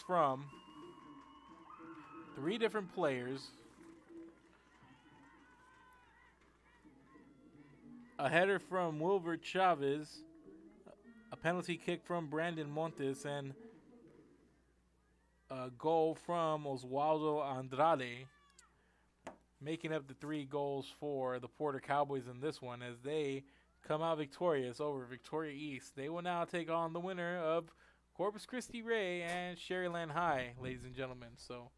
from 3 different players. A header from Wilbert Chavez, a penalty kick from Brandon Montes, and a goal from Oswaldo Andrade, making up the 3 goals for the Porter Cowboys in this one as they come out victorious over Victoria East. They will now take on the winner of Corpus Christi Ray and Sherryland High, ladies and gentlemen. So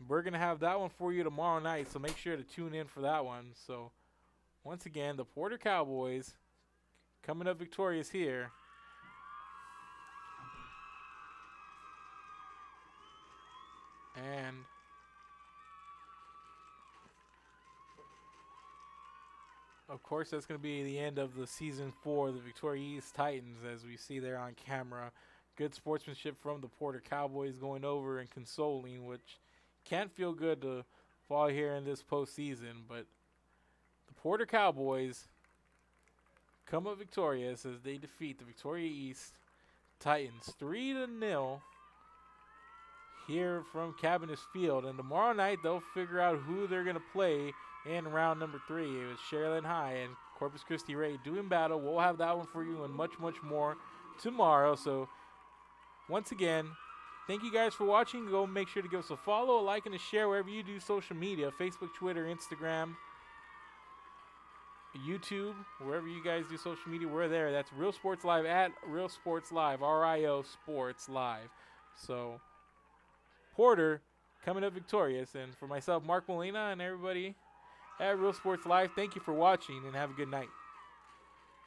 we're going to have that one for you tomorrow night, so make sure to tune in for that one. So once again, the Porter Cowboys coming up victorious here. And of course, that's going to be the end of the season for the Victoria East Titans, as we see there on camera. Good sportsmanship from the Porter Cowboys going over and consoling, which can't feel good to fall here in this postseason. But the Porter Cowboys come up victorious as they defeat the Victoria East Titans 3-0 here from Cabinets Field. And tomorrow night, they'll figure out who they're going to play in round number 3. It was Sherryland High and Corpus Christi Ray doing battle. We'll have that one for you and much, much more tomorrow. So once again, thank you guys for watching. Go make sure to give us a follow, a like, and a share wherever you do social media. Facebook, Twitter, Instagram, YouTube, wherever you guys do social media, we're there. That's Real Sports Live at Real Sports Live, RIO Sports Live. So Porter coming up victorious. And for myself, Mark Molina, and everybody at Real Sports Live, thank you for watching and have a good night.